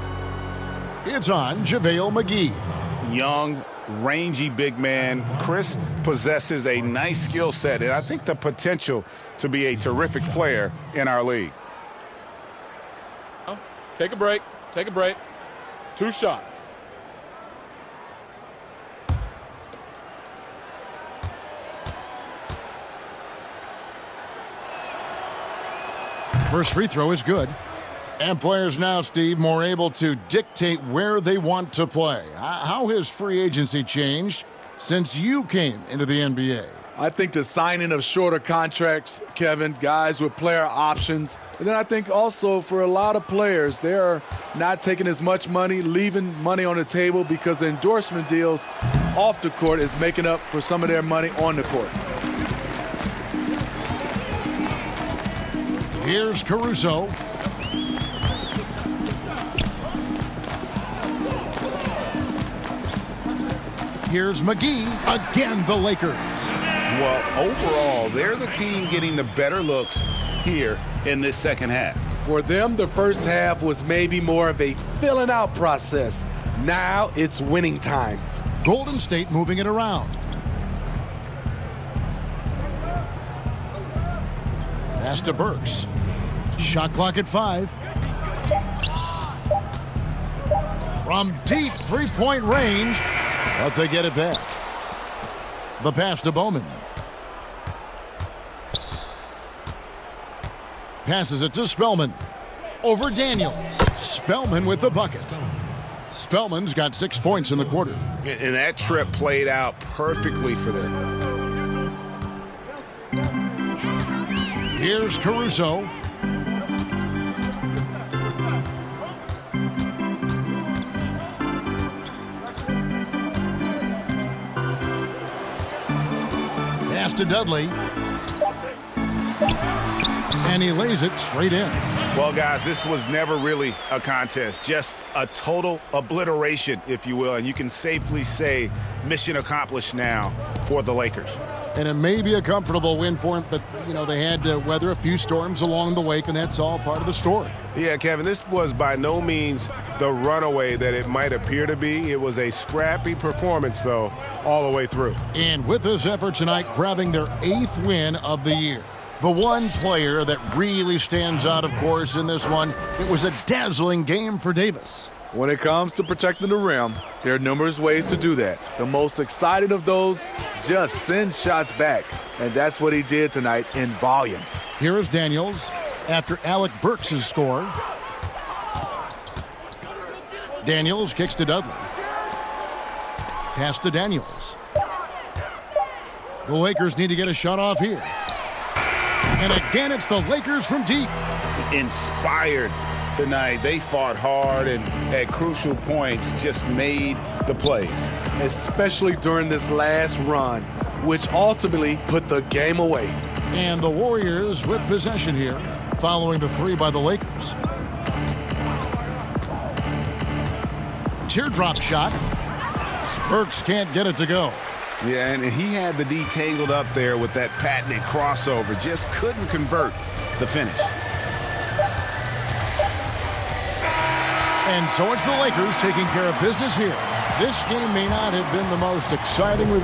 A: It's on JaVale McGee.
C: Young, rangy big man. Chris possesses a nice skill set, and I think the potential to be a terrific player in our league.
D: Take a break. Take a break. 2 shots.
A: First free throw is good. And players now, Steve, more able to dictate where they want to play. How has free agency changed since you came into the NBA?
B: I think the signing of shorter contracts, Kevin, guys with player options. And then I think also for a lot of players, they're not taking as much money, leaving money on the table because the endorsement deals off the court is making up for some of their money on the court.
A: Here's Caruso. Here's McGee. Again, the Lakers.
C: Well, overall, they're the team getting the better looks here in this second half.
B: For them, the first half was maybe more of a filling out process. Now it's winning time.
A: Golden State moving it around. Pass to Burks. Shot clock at 5. From deep three-point range, but they get it back. The pass to Bowman. Passes it to Spellman. Over Daniels. Spellman with the bucket. Spellman's got 6 points in the quarter.
C: And that trip played out perfectly for them.
A: Here's Caruso. Pass to Dudley. And he lays it straight in.
C: Well, guys, this was never really a contest. Just a total obliteration, if you will. And you can safely say mission accomplished now for the Lakers.
A: And it may be a comfortable win for him, but, you know, they had to weather a few storms along the way, and that's all part of the story.
G: Yeah, Kevin, this was by no means the runaway that it might appear to be. It was a scrappy performance, though, all the way through.
A: And with this effort tonight, grabbing their 8th win of the year. The one player that really stands out, of course, in this one, it was a dazzling game for Davis.
B: When it comes to protecting the rim, there are numerous ways to do that. The most exciting of those, just send shots back. And that's what he did tonight in volume.
A: Here is Daniels after Alec Burks' score. Daniels kicks to Dudley. Pass to Daniels. The Lakers need to get a shot off here. And again, it's the Lakers from deep.
C: Inspired tonight. They fought hard and at crucial points just made the plays.
B: Especially during this last run, which ultimately put the game away.
A: And the Warriors with possession here, following the three by the Lakers. Teardrop shot. Burks can't get it to go.
C: Yeah, and he had the D tangled up there with that patented crossover. Just couldn't convert the finish.
A: And so it's the Lakers taking care of business here. This game may not have been the most exciting we've